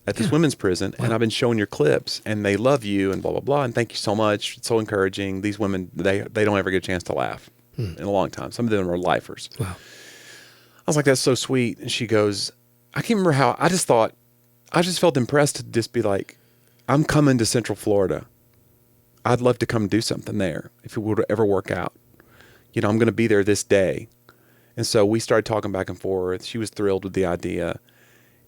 at this women's prison, and I've been showing your clips, and they love you and blah, blah, blah. And thank you so much. It's so encouraging. These women, they don't ever get a chance to laugh in a long time. Some of them are lifers. Wow. I was like, that's so sweet. And she goes, I can't remember how, I just felt impressed to just be like, I'm coming to Central Florida. I'd love to come do something there if it would ever work out. You know, I'm going to be there this day. And so we started talking back and forth. She was thrilled with the idea.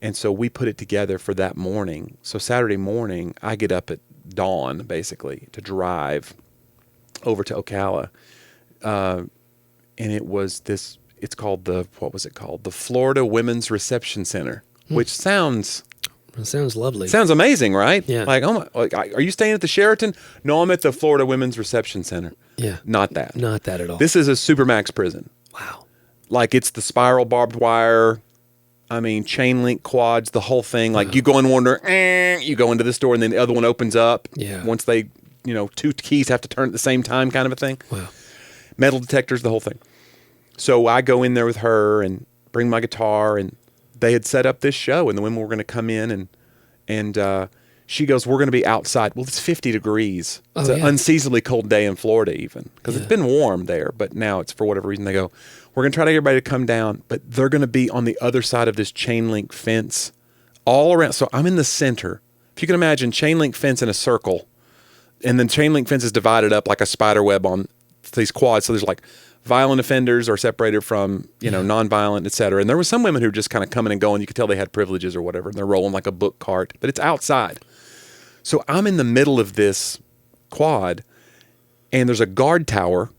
And so we put it together for that morning. So Saturday morning, I get up at dawn, basically, to drive over to Ocala. And it was it's called what was it called? The Florida Women's Reception Center, which sounds... It sounds lovely. Sounds amazing, right? Yeah. Like, are you staying at the Sheraton? No, I'm at the Florida Women's Reception Center. Yeah. Not that. Not that at all. This is a Supermax prison. Wow. Like, it's the spiral barbed wire, chain link quads, the whole thing. Like, you go in one door, you go into this door, and then the other one opens up. Yeah. Once they, two keys have to turn at the same time kind of a thing. Wow. Metal detectors, the whole thing. So I go in there with her and bring my guitar, and they had set up this show, and the women were going to come in, and she goes, we're going to be outside. Well, it's 50 degrees. It's an unseasonably cold day in Florida even, because it's been warm there, but now it's, for whatever reason, they go, we're going to try to get everybody to come down, but they're going to be on the other side of this chain link fence all around. So I'm in the center. If you can imagine, chain link fence in a circle, and then chain link fence is divided up like a spider web on these quads. So there's like violent offenders are separated from, nonviolent, et cetera. And there was some women who were just kind of coming and going. You could tell they had privileges or whatever. And they're rolling like a book cart, but it's outside. So I'm in the middle of this quad, and there's a guard tower,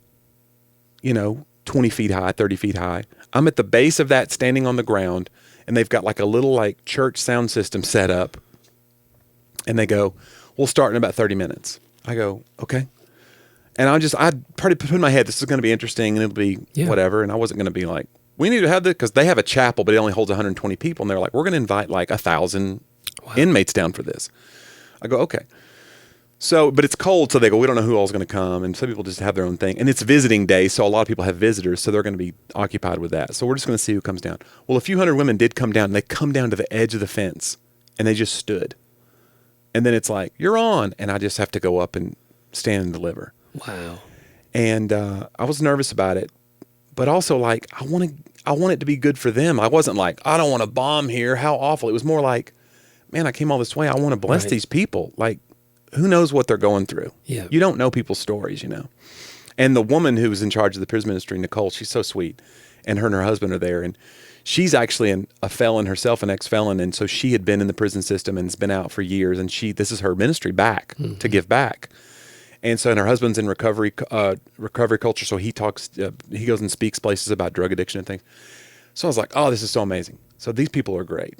20 feet high, 30 feet high. I'm at the base of that standing on the ground, and they've got like a little like church sound system set up. And they go, we'll start in about 30 minutes. I go, okay. And I'd probably put in my head, this is going to be interesting and it'll be whatever. And I wasn't going to be like, we need to have this, because they have a chapel, but it only holds 120 people. And they're like, we're going to invite like 1,000 inmates down for this. I go, okay. So, but it's cold. So they go, we don't know who all's going to come. And some people just have their own thing. And it's visiting day. So a lot of people have visitors. So they're going to be occupied with that. So we're just going to see who comes down. Well, a few hundred women did come down, and they come down to the edge of the fence, and they just stood. And then it's like, you're on. And I just have to go up and stand and deliver. Wow. And I was nervous about it, but also like, I want it to be good for them. I wasn't like, I don't want to bomb here. How awful. It was more like, man, I came all this way. I want to bless these people. Like, who knows what they're going through? Yeah. You don't know people's stories, And the woman who was in charge of the prison ministry, Nicole, she's so sweet. And her husband are there. And she's actually a felon herself, an ex-felon. And so she had been in the prison system and has been out for years. And this is her ministry back to give back. And so, and her husband's in recovery culture. So he goes and speaks places about drug addiction and things. So I was like, oh, this is so amazing. So these people are great.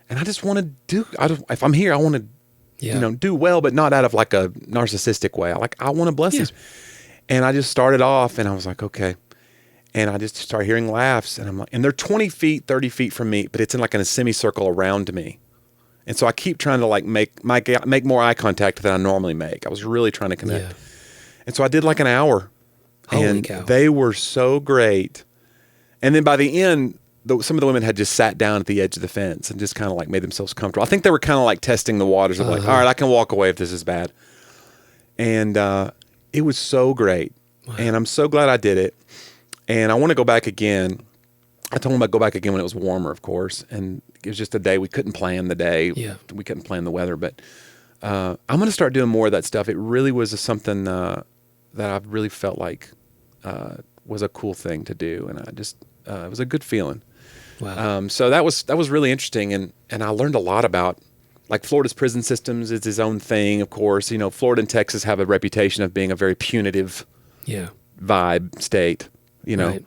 And I just want to if I'm here, I want to, do well, but not out of like a narcissistic way. I want to bless these. And I just started off, and I was like, okay. And I just started hearing laughs, and I'm like, and they're 20 feet, 30 feet from me, but it's in like in a semicircle around me. And so I keep trying to like make more eye contact than I normally make. I was really trying to connect. Yeah. And so I did like an hour. Holy cow. They were so great. And then by the end, some of the women had just sat down at the edge of the fence and just kind of like made themselves comfortable. I think they were kind of like testing the waters of like, all right, I can walk away if this is bad. And it was so great. Wow. And I'm so glad I did it. And I want to go back again. I told them I'd go back again when it was warmer, of course. And it was just a day we couldn't plan the day. Yeah. We couldn't plan the weather. But I'm going to start doing more of that stuff. It really was something that I really felt like was a cool thing to do, and I just it was a good feeling. Wow. So that was really interesting, and I learned a lot about, like, Florida's prison systems is its own thing, of course. You know, Florida and Texas have a reputation of being a very punitive vibe state. You know,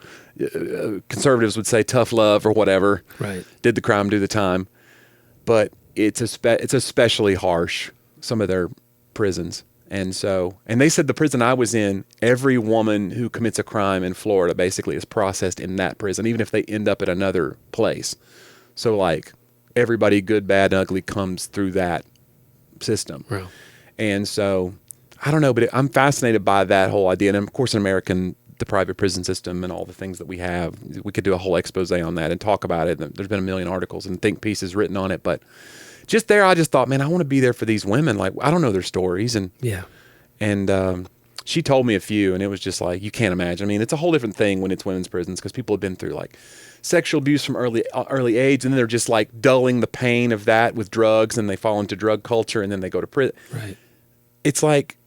conservatives would say tough love or whatever. Right. Did the crime, do the time. But it's especially harsh, some of their prisons. And they said the prison I was in, every woman who commits a crime in Florida basically is processed in that prison, even if they end up at another place. So, like, everybody, good, bad, and ugly, comes through that system. Wow. And so, I don't know, but I'm fascinated by that whole idea. And of course, the private prison system and all the things that we have, we could do a whole expose on that and talk about it. There's been a million articles and think pieces written on it. But just there, I just thought, man, I want to be there for these women. Like, I don't know their stories. And she told me a few, and it was just like, you can't imagine. I mean, it's a whole different thing when it's women's prisons, because people have been through, like, sexual abuse from early age, and then they're just, like, dulling the pain of that with drugs, and they fall into drug culture, and then they go to prison. Right. It's like,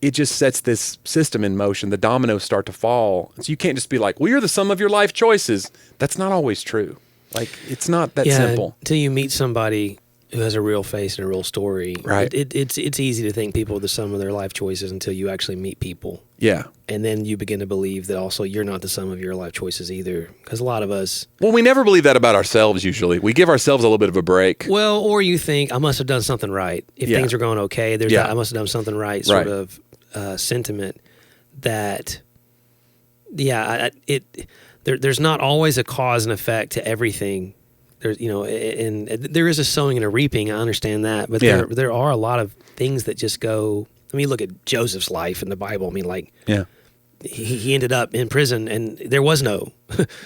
it just sets this system in motion. The dominoes start to fall. So you can't just be like, well, you're the sum of your life choices. That's not always true. Like, it's not that simple. Until you meet somebody who has a real face and a real story. Right. It's easy to think people are the sum of their life choices until you actually meet people. Yeah. And then you begin to believe that also you're not the sum of your life choices either. Because a lot of us... Well, we never believe that about ourselves usually. We give ourselves a little bit of a break. Well, or you think, I must have done something right. If things are going okay, there's I must have done something right sort of sentiment that... Yeah, there's not always a cause and effect to everything. There's, and there is a sowing and a reaping. I understand that, but there are a lot of things that just go. I mean, look at Joseph's life in the Bible. I mean, like, he ended up in prison, and there was no.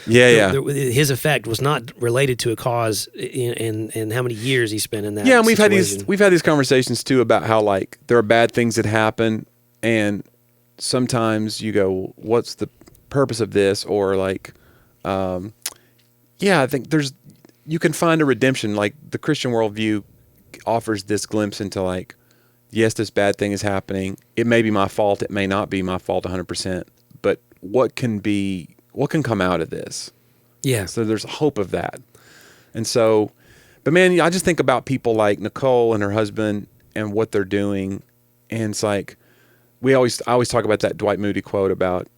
His effect was not related to a cause, and how many years he spent in that. Yeah, and situation. we've had these conversations too about how, like, there are bad things that happen, and sometimes you go, "What's the purpose of this?" Or like, I think you can find a redemption. Like, the Christian worldview offers this glimpse into, like, yes, this bad thing is happening. It may be my fault. It may not be my fault 100%. But what can come out of this? Yeah. So there's hope of that. And so, but man, I just think about people like Nicole and her husband and what they're doing. And it's like, I always talk about that Dwight Moody quote about,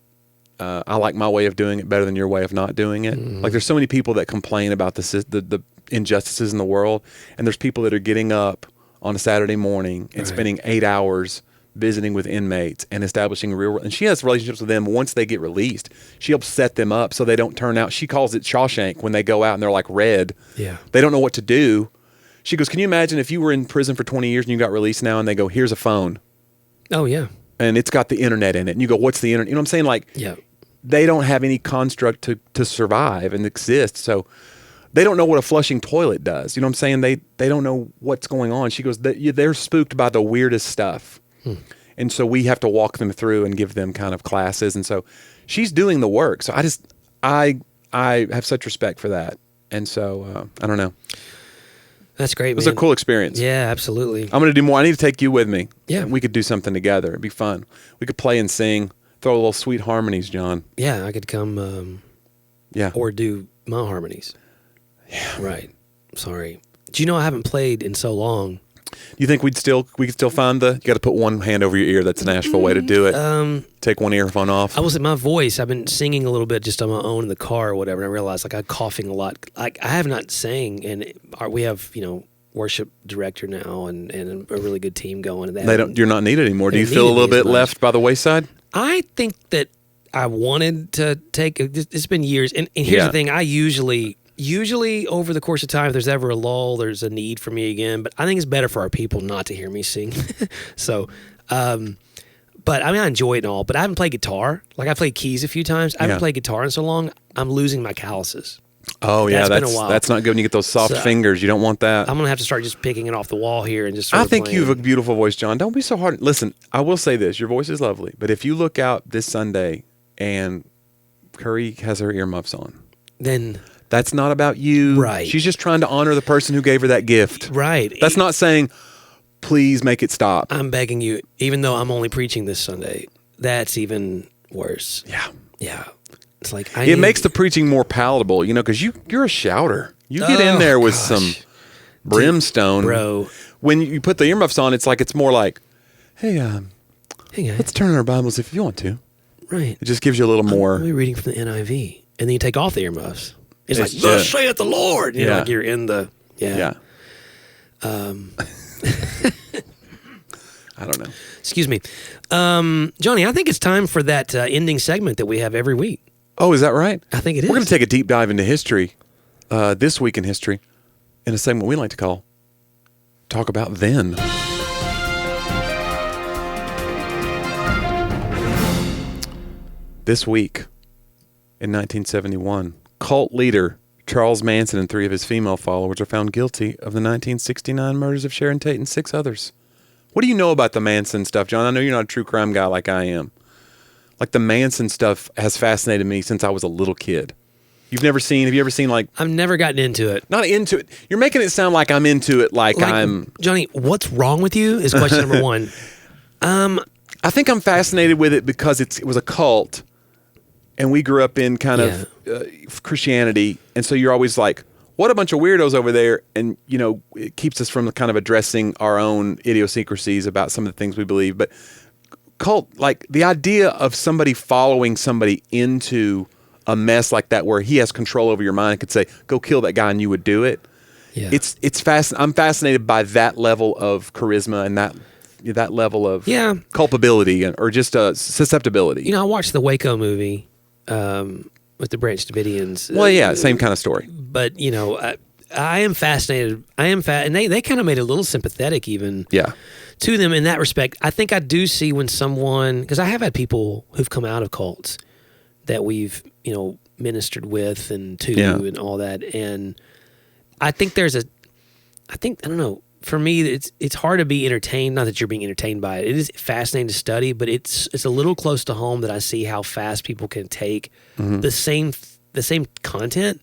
I like my way of doing it better than your way of not doing it. Mm-hmm. Like, there's so many people that complain about the injustices in the world, and there's people that are getting up on a Saturday morning and spending 8 hours visiting with inmates and establishing and she has relationships with them. Once they get released, she helps set them up so they don't turn out. She calls it Shawshank when they go out and they're like red. Yeah. They don't know what to do. She goes, can you imagine if you were in prison for 20 years and you got released now and they go, here's a phone. Oh, yeah. And it's got the internet in it. And you go, what's the internet? You know what I'm saying? Like, they don't have any construct to survive and exist. So they don't know what a flushing toilet does. You know what I'm saying? They don't know what's going on. She goes, they're spooked by the weirdest stuff. And so we have to walk them through and give them kind of classes. And so she's doing the work. So I have such respect for that. And so, I don't know. That's great, man. It was a cool experience. Yeah, absolutely. I'm going to do more. I need to take you with me. Yeah. We could do something together. It'd be fun. We could play and sing, throw a little sweet harmonies, John. Yeah, I could come or do my harmonies. Yeah. Right. Sorry. Do you know I haven't played in so long? You think we could still find you got to put one hand over your ear. That's a Nashville way to do it. Take one earphone off. I was at my voice. I've been singing a little bit just on my own in the car or whatever. And I realized, like, I'm coughing a lot. Like, I have not sang, and we have, worship director now and a really good team going. And you're not needed anymore. Do you feel a little bit left by the wayside? I think that I wanted to take. It's been years, and here's the thing. I usually over the course of time, if there's ever a lull, there's a need for me again. But I think it's better for our people not to hear me sing. So, but I mean, I enjoy it and all. But I haven't played guitar. Like, I played keys a few times. I haven't played guitar in so long. I'm losing my calluses. Oh yeah, that's been a while. That's not good when you get those soft fingers. You don't want that. I'm gonna have to start just picking it off the wall here and just. I think you have a beautiful voice, John. Don't be so hard. Listen, I will say this: your voice is lovely. But if you look out this Sunday and Curry has her earmuffs on, then. That's not about you. Right. She's just trying to honor the person who gave her that gift. Right. That's not saying, please make it stop. I'm begging you, even though I'm only preaching this Sunday, that's even worse. Yeah. Yeah. It's like it makes the preaching more palatable, because you're a shouter. You get in there with some brimstone. Bro. When you put the earmuffs on, it's more like, hey, hey guys, let's turn our Bibles if you want to. Right. It just gives you a little more. We're reading from the NIV. And then you take off the earmuffs. It's like, thus saith the Lord. Like you're in the, Yeah. I don't know. Excuse me. Jonnie, I think it's time for that ending segment that we have every week. Oh, is that right? I think it is. We're going to take a deep dive into history, this week in history, in a segment we like to call Talk About Then. This week, in 1971, cult leader Charles Manson and 3 of his female followers are found guilty of the 1969 murders of Sharon Tate and 6 others. What do you know about the Manson stuff, John? I know you're not a true crime guy like I am. Like, the Manson stuff has fascinated me since I was a little kid. Have you ever seen like... I've never gotten into it. Not into it. You're making it sound like I'm into it like I'm... Jonnie, what's wrong with you is question number 1. I think I'm fascinated with it because it was a cult, and we grew up in kind of Christianity, and so you're always like, what a bunch of weirdos over there, and it keeps us from kind of addressing our own idiosyncrasies about some of the things we believe. But cult, like the idea of somebody following somebody into a mess like that where he has control over your mind and could say, go kill that guy, and you would do it. Yeah. I'm fascinated by that level of charisma and that level of culpability or just susceptibility. I watched the Waco movie with the Branch Davidians. Well, yeah, same kind of story. But I am fascinated. And they kind of made it a little sympathetic even. To them in that respect. I think I do see when someone, because I have had people who've come out of cults that we've ministered with and to and all that, and I think I don't know. For me, it's hard to be entertained. Not that you're being entertained by it. It is fascinating to study, but it's a little close to home that I see how fast people can take the same content,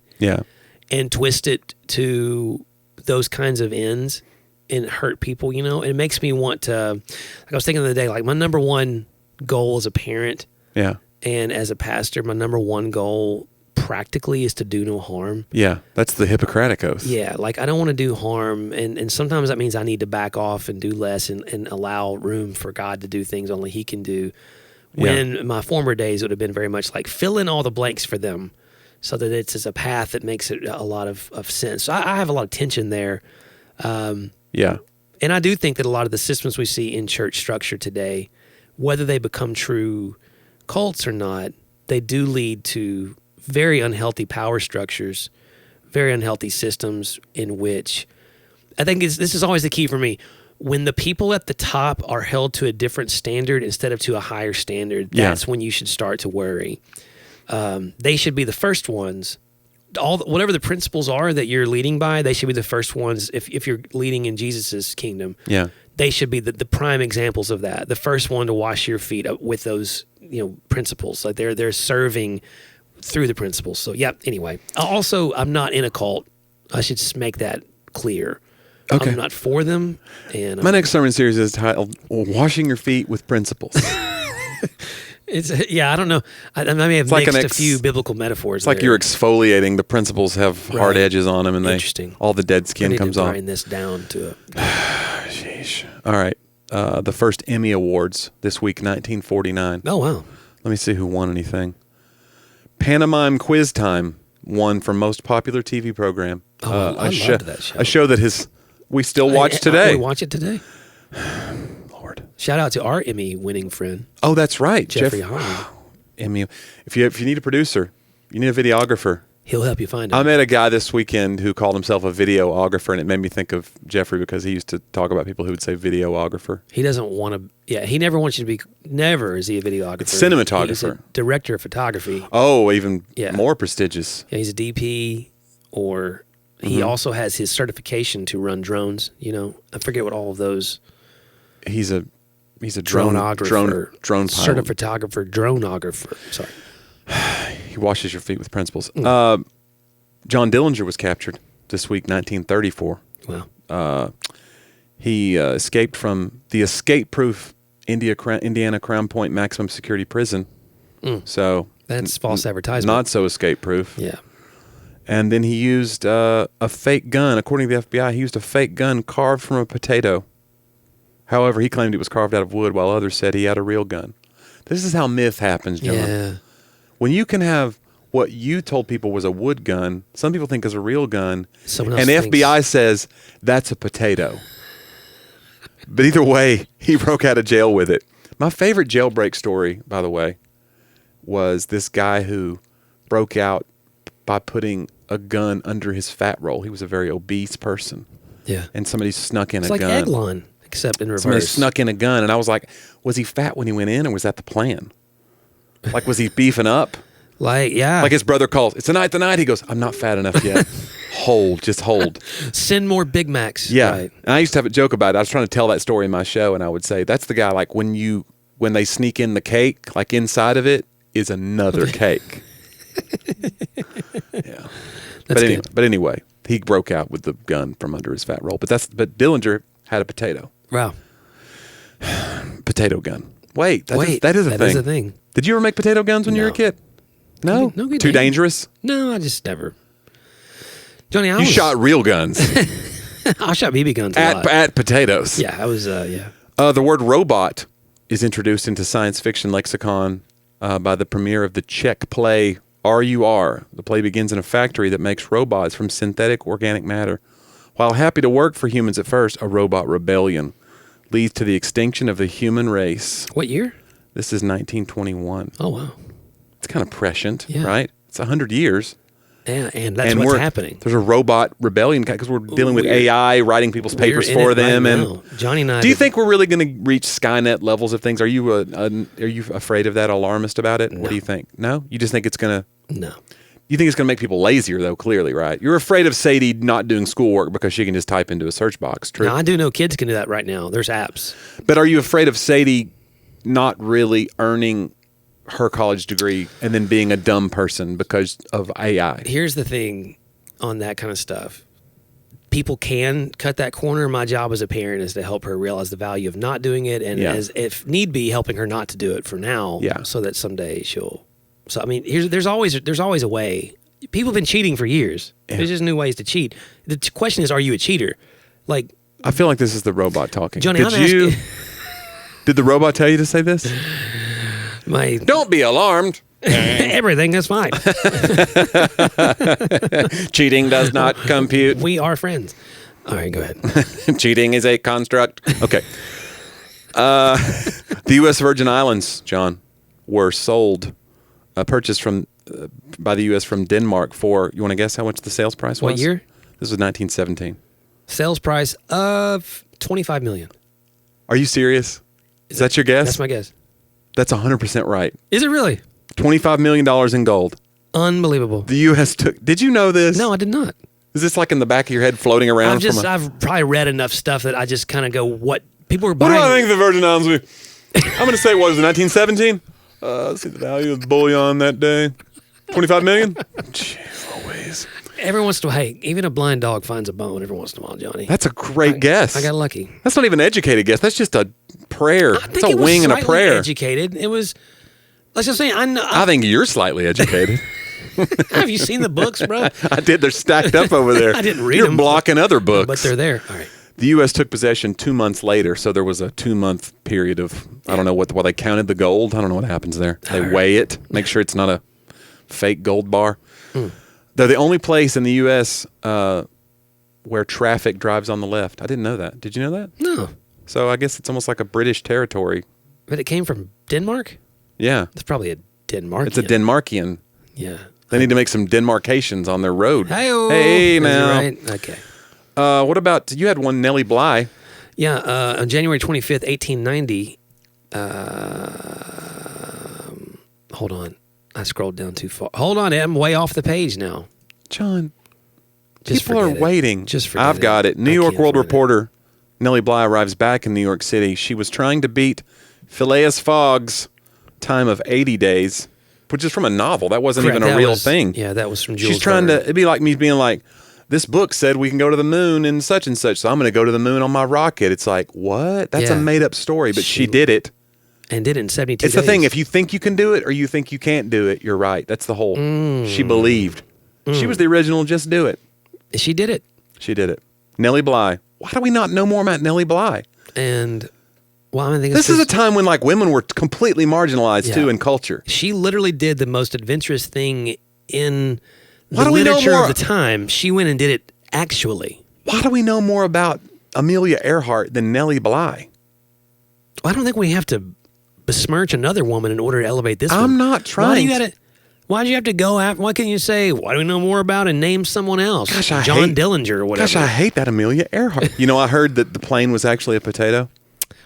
and twist it to those kinds of ends and hurt people. And it makes me want to. Like I was thinking the other day, like my number one goal as a parent, and as a pastor, my number one goal practically is to do no harm. Yeah, that's the Hippocratic Oath. Yeah, like I don't want to do harm, and sometimes that means I need to back off and do less and allow room for God to do things only He can do. When my former days would have been very much like fill in all the blanks for them so that it's a path that makes it a lot of sense. So I have a lot of tension there. And I do think that a lot of the systems we see in church structure today, whether they become true cults or not, they do lead to very unhealthy power structures, very unhealthy systems in which I think this is always the key for me. When the people at the top are held to a different standard instead of to a higher standard, that's when you should start to worry. They should be the first ones. Whatever the principles are that you're leading by, they should be the first ones. If you're leading in Jesus's kingdom, they should be the prime examples of that. The first one to wash your feet with those principles. Like they're serving through the principles. So anyway. Also, I'm not in a cult. I should just make that clear. Okay. I'm not for them. And my next sermon series is titled "Washing Your Feet with Principles." I don't know. I may have mixed a few biblical metaphors. It's like you're exfoliating. The principles have hard edges on them, and all the dead skin comes off. I need to grind this down to a... Sheesh. All right. The first Emmy Awards this week, 1949. Oh, wow. Let me see who won anything. Pantomime Quiz Time won for most popular TV program. Oh, I loved that show. A show that we still watch today. We watch it today. Lord. Shout out to our Emmy-winning friend. Oh, that's right. Jeffrey Harmon. Emmy. If you need a producer, you need a videographer. He'll help you find it. I met a guy this weekend who called himself a videographer, and it made me think of Jeffrey because he used to talk about people who would say videographer. He doesn't want to... Yeah, he never wants you to be... Never is he a videographer. It's cinematographer. He's a director of photography. Oh, even more prestigious. Yeah, he's a DP, or he also has his certification to run drones. I forget what all of those... He's a dronographer. Drone pilot. Certiphotographer, dronographer. Sorry. He washes your feet with principles. John Dillinger was captured this week, 1934. Wow. He escaped from the escape-proof Indiana Crown Point maximum security prison So that's false advertisement. Not so escape proof. Yeah. And then he used a fake gun. According to the FBI, he used a fake gun carved from a potato. However, he claimed it was carved out of wood, while others said he had a real gun. This is how myth happens, John. Yeah. When you can have what you told people was a wood gun, some people think is a real gun, Someone else and the thinks- FBI says that's a potato. But either way, he broke out of jail with it. My favorite jailbreak story, by the way, was this guy who broke out by putting a gun under his fat roll. He was a very obese person. Yeah. And somebody snuck in It's a like gun. Eglon, except in reverse. Somebody snuck in a gun, and I was like, was he fat when he went in, or was that the plan? Like, was he beefing up? Like, yeah. Like his brother calls, it's tonight. He goes, I'm not fat enough yet. Just hold. Send more Big Macs. Yeah. Right. And I used to have a joke about it. I was trying to tell that story in my show, and I would say, that's the guy, like, when they sneak in the cake, like inside of it is another cake. Yeah. But anyway, he broke out with the gun from under his fat roll. But Dillinger had a potato. Wow. Potato gun. Wait, that is a thing. That is a thing. Did you ever make potato guns when you were a kid? No? No good Too thing. dangerous? No, I just never. Johnny, You shot real guns I shot BB guns a lot. at potatoes. Yeah, I was, yeah. The word robot is introduced into science fiction lexicon by the premiere of the Czech play R.U.R. The play begins in a factory that makes robots from synthetic organic matter. While happy to work for humans at first, a robot rebellion leads to the extinction of the human race. What year? This is 1921. Oh, wow. It's kind of prescient, Yeah. right? It's 100 years. Yeah, and that's what's happening. There's a robot rebellion because we're dealing with We're- AI, writing people's papers We're in for it them. right And now. Johnny and I do you think we're really going to reach Skynet levels of things? Are you afraid of that? Alarmist about it? No. What do you think? No, you just think it's going to. No. You think it's going to make people lazier, though? Clearly, right? You're afraid of Sadie not doing schoolwork because she can just type into a search box. True. Now, I do know kids can do that right now. There's apps. But are you afraid of Sadie not really earning her college degree and then being a dumb person because of AI? Here's the thing on that kind of stuff. People can cut that corner. My job as a parent is to help her realize the value of not doing it, and as if need be, helping her not to do it for now, so that someday she'll. So I mean, there's always a way. People have been cheating for years. Yeah. There's just new ways to cheat. The question is, are you a cheater? Like, I feel like this is the robot talking. Johnny, Did the robot tell you to say this? Don't be alarmed. Everything is fine. Cheating does not compute. We are friends. All right, go ahead. Cheating is a construct. Okay. The U.S. Virgin Islands, John, were purchased by the U.S. from Denmark for, you want to guess how much the sales price was? What year? This was 1917. Sales price of $25 million. Are you serious? Is that your guess? That's my guess. That's 100% right. Is it really? $25 million in gold. Unbelievable. The U.S. did you know this? No, I did not. Is this like in the back of your head floating around? I've probably read enough stuff that I just kind of go, what people were buying. What do I think the Virgin Islands were? I'm going to say, what was it, 1917? Let's see the value of the bullion that day. 25 million? Always. Every once in a while, hey, even a blind dog finds a bone every once in a while, Johnny. That's a great guess. I got lucky. That's not even an educated guess. That's just a prayer. I think it's a wing and a prayer. Educated. It was, let's just say, I think you're slightly educated. Have you seen the books, bro? I did. They're stacked up over there. I didn't read them. You're blocking other books. But they're there. All right. The U.S. took possession 2 months later, so there was a 2-month period of, I don't know what they counted the gold. I don't know what happens there. They weigh it, make sure it's not a fake gold bar. They're the only place in the U.S. Where traffic drives on the left. I didn't know that. Did you know that? No. So I guess it's almost like a British territory. But it came from Denmark? Yeah. It's probably a Denmarkian. It's a Denmarkian. Yeah. They need to make some demarcations on their road. Hey-o. Hey, now. Right? Okay. What about, you had one, Nellie Bly. Yeah, on January 25th, 1890, hold on. I scrolled down too far. Hold on, I'm way off the page now. John, Just people are forget it. waiting. Just forget I've got it. New I York can't World find it. Reporter, Nellie Bly arrives back in New York City. She was trying to beat Phileas Fogg's time of 80 days, which is from a novel. That wasn't even a real thing. Yeah, that was from Jules She's trying Verne. to, it'd be like me being like, this book said we can go to the moon and such, so I'm going to go to the moon on my rocket. It's like, what? That's a Yeah. made up story, but she did it. And did it in 72 days. It's the thing. If you think you can do it or you think you can't do it, you're right. That's the whole. She believed. She was the original Just Do It. She did it. She did it. Nellie Bly. Why do we not know more about Nellie Bly? And, well, I think this is a time when like women were completely marginalized too in culture. She literally did the most adventurous thing in the literature of the time. She went and did it actually. Why do we know more about Amelia Earhart than Nellie Bly? Well, I don't think we have to besmirch another woman in order to elevate this one. I'm not trying. Why do you have to go after? Why can't you say, why do we know more about and name someone else? Gosh, John Dillinger or whatever. Gosh, I hate that Amelia Earhart. You know, I heard that the plane was actually a potato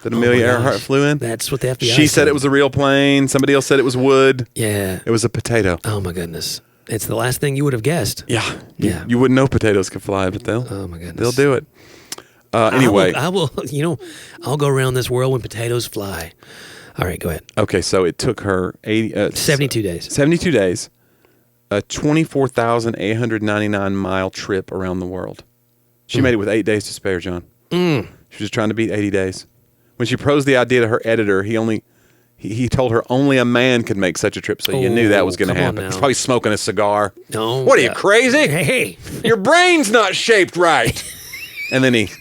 that Amelia Earhart flew in. That's what the FBI She said it was a real plane. Somebody else said it was wood. Yeah. It was a potato. Oh, my goodness. It's the last thing you would have guessed. Yeah. Yeah. You wouldn't know potatoes could fly, but oh my goodness, they'll do it. Anyway. I will, I'll go around this world when potatoes fly. All right, go ahead. Okay, so it took her 72 days. 72 days, a 24,899 mile trip around the world. She made it with 8 days to spare, John. She was just trying to beat 80 days. When she proposed the idea to her editor, he told her only a man could make such a trip, so you knew that was going to happen. He's probably smoking a cigar. No. What are you, crazy? Hey. Your brain's not shaped right. And then he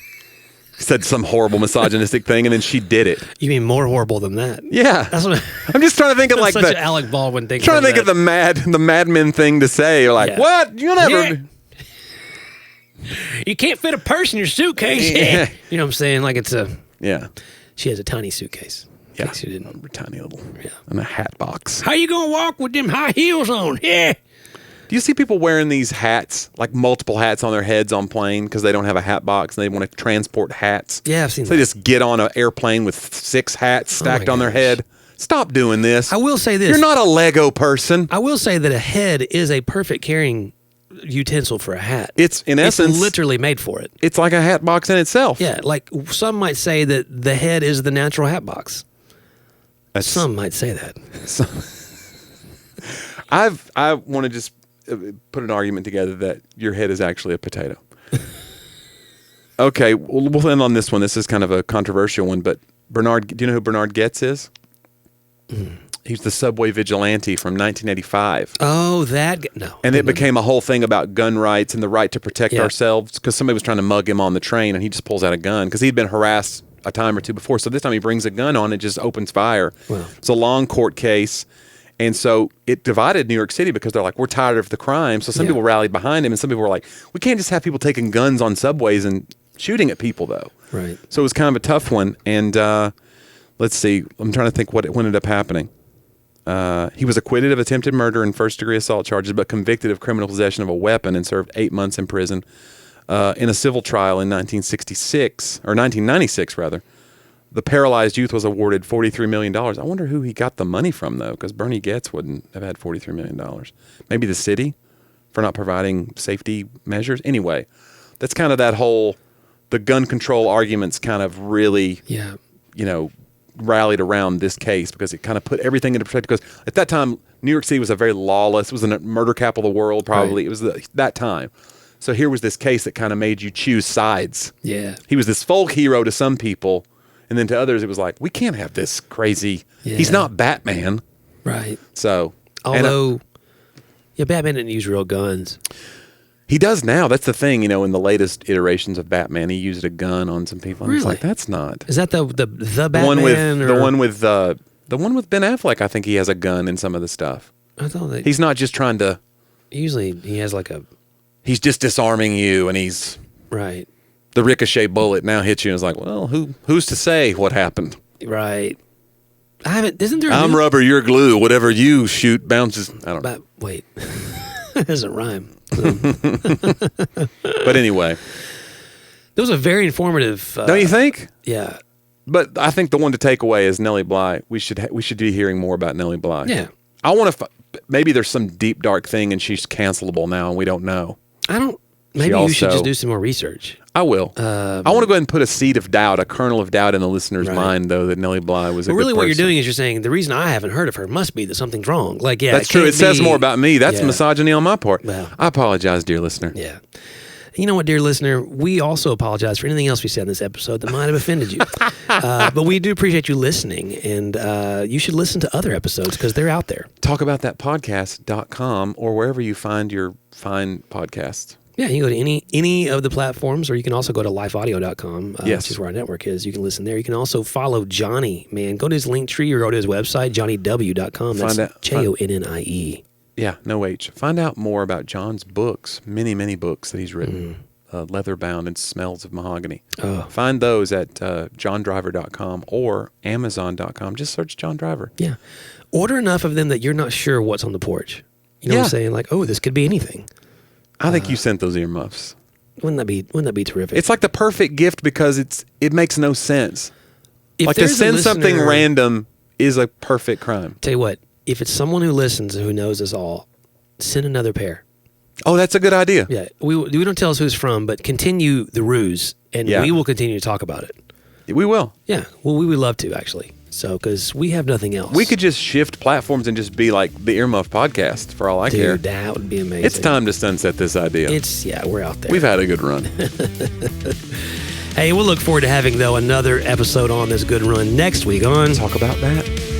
said some horrible misogynistic thing, and then she did it. You mean more horrible than that? Yeah. That's what I'm just trying to think of like such an Alec Baldwin thing. Trying to think of the Mad Men thing to say. You're like, what? You never. Yeah. You can't fit a purse in your suitcase. Yeah. You know what I'm saying? Like it's a. Yeah. She has a tiny suitcase. Yeah. She didn't. A tiny little. Yeah. And a hat box. How you gonna walk with them high heels on? Yeah. Do you see people wearing these hats, like multiple hats on their heads on plane because they don't have a hat box and they want to transport hats? Yeah, I've seen so that. They just get on an airplane with 6 hats stacked on their head. Stop doing this. I will say this. You're not a Lego person. I will say that a head is a perfect carrying utensil for a hat. It's, in essence, it's literally made for it. It's like a hat box in itself. Yeah, like some might say that the head is the natural hat box. Some might say that. I want to just put an argument together that your head is actually a potato. Okay, we'll end on this one. This is kind of a controversial one, but do you know who Bernard Goetz is? He's the subway vigilante from 1985. Oh, no. And it became a whole thing about gun rights and the right to protect ourselves because somebody was trying to mug him on the train and he just pulls out a gun because he'd been harassed a time or two before. So this time he brings a gun on and just opens fire. Wow. It's a long court case. And so it divided New York City because they're like, we're tired of the crime. So some people rallied behind him and some people were like, we can't just have people taking guns on subways and shooting at people though. Right. So it was kind of a tough one. And let's see, I'm trying to think what ended up happening. He was acquitted of attempted murder and first-degree assault charges, but convicted of criminal possession of a weapon and served 8 months in prison. In a civil trial in 1996, rather, the paralyzed youth was awarded $43 million. I wonder who he got the money from, though, because Bernie Goetz wouldn't have had $43 million. Maybe the city for not providing safety measures. Anyway, that's kind of that whole, the gun control arguments kind of really, rallied around this case because it kind of put everything into perspective. Because at that time, New York City was a very lawless, it was a murder capital of the world, probably. Right. It was that time. So here was this case that kind of made you choose sides. Yeah. He was this folk hero to some people, and then to others, it was like, we can't have this crazy. Yeah. He's not Batman. Right. So. Although, Batman didn't use real guns. He does now. That's the thing, in the latest iterations of Batman, he used a gun on some people. Really? It's like, that's not. Is that the Batman? The one with Ben Affleck, I think he has a gun in some of the stuff. I thought that he's not just trying to. Usually he has like a. He's just disarming you, and he's. Right. The ricochet bullet now hits you, and it's like, well, who's to say what happened? Right. I haven't. Isn't there? I'm rubber, you're glue. Whatever you shoot bounces. I don't know. Wait. That doesn't rhyme. But anyway, that was a very informative. Don't you think? Yeah. But I think the one to take away is Nellie Bly. We should be hearing more about Nellie Bly. Yeah. I want to. Maybe there's some deep dark thing, and she's cancelable now, and we don't know. I don't. Maybe you should just do some more research. I will. I want to go ahead and put a seed of doubt, a kernel of doubt in the listener's mind, though, that Nellie Bly was a good person. What you're doing is you're saying the reason I haven't heard of her must be that something's wrong. Like, that's true. It says more about me. That's Yeah. misogyny on my part. Well, I apologize, dear listener. Yeah. You know what, dear listener? We also apologize for anything else we said in this episode that might have offended you. But we do appreciate you listening, and you should listen to other episodes because they're out there. Talkaboutthatpodcast.com or wherever you find your fine podcasts. Yeah, you can go to any of the platforms, or you can also go to lifeaudio.com, yes. which is where our network is. You can listen there. You can also follow Jonnie, man. Go to his link tree or go to his website, JonnieW.com. That's Jonnie. Yeah, no H. Find out more about John's books, many, many books that he's written, leather-bound and smells of mahogany. Oh. Find those at johndriver.com or amazon.com. Just search John Driver. Yeah. Order enough of them that you're not sure what's on the porch. You know what I'm saying? Like, oh, this could be anything. I think you sent those earmuffs. Wouldn't that be terrific? It's like the perfect gift because it makes no sense. If like to send something random is a perfect crime. Tell you what, if it's someone who listens who knows us all, send another pair. Oh, that's a good idea. Yeah, we don't tell us who it's from, but continue the ruse, and we will continue to talk about it. We will. Yeah, well, we would love to actually. So, because we have nothing else. We could just shift platforms and just be like the Earmuff Podcast for all I care. Dude, that would be amazing. It's time to sunset this idea. We're out there. We've had a good run. Hey, we'll look forward to having, though, another episode on this good run next week on Talk About That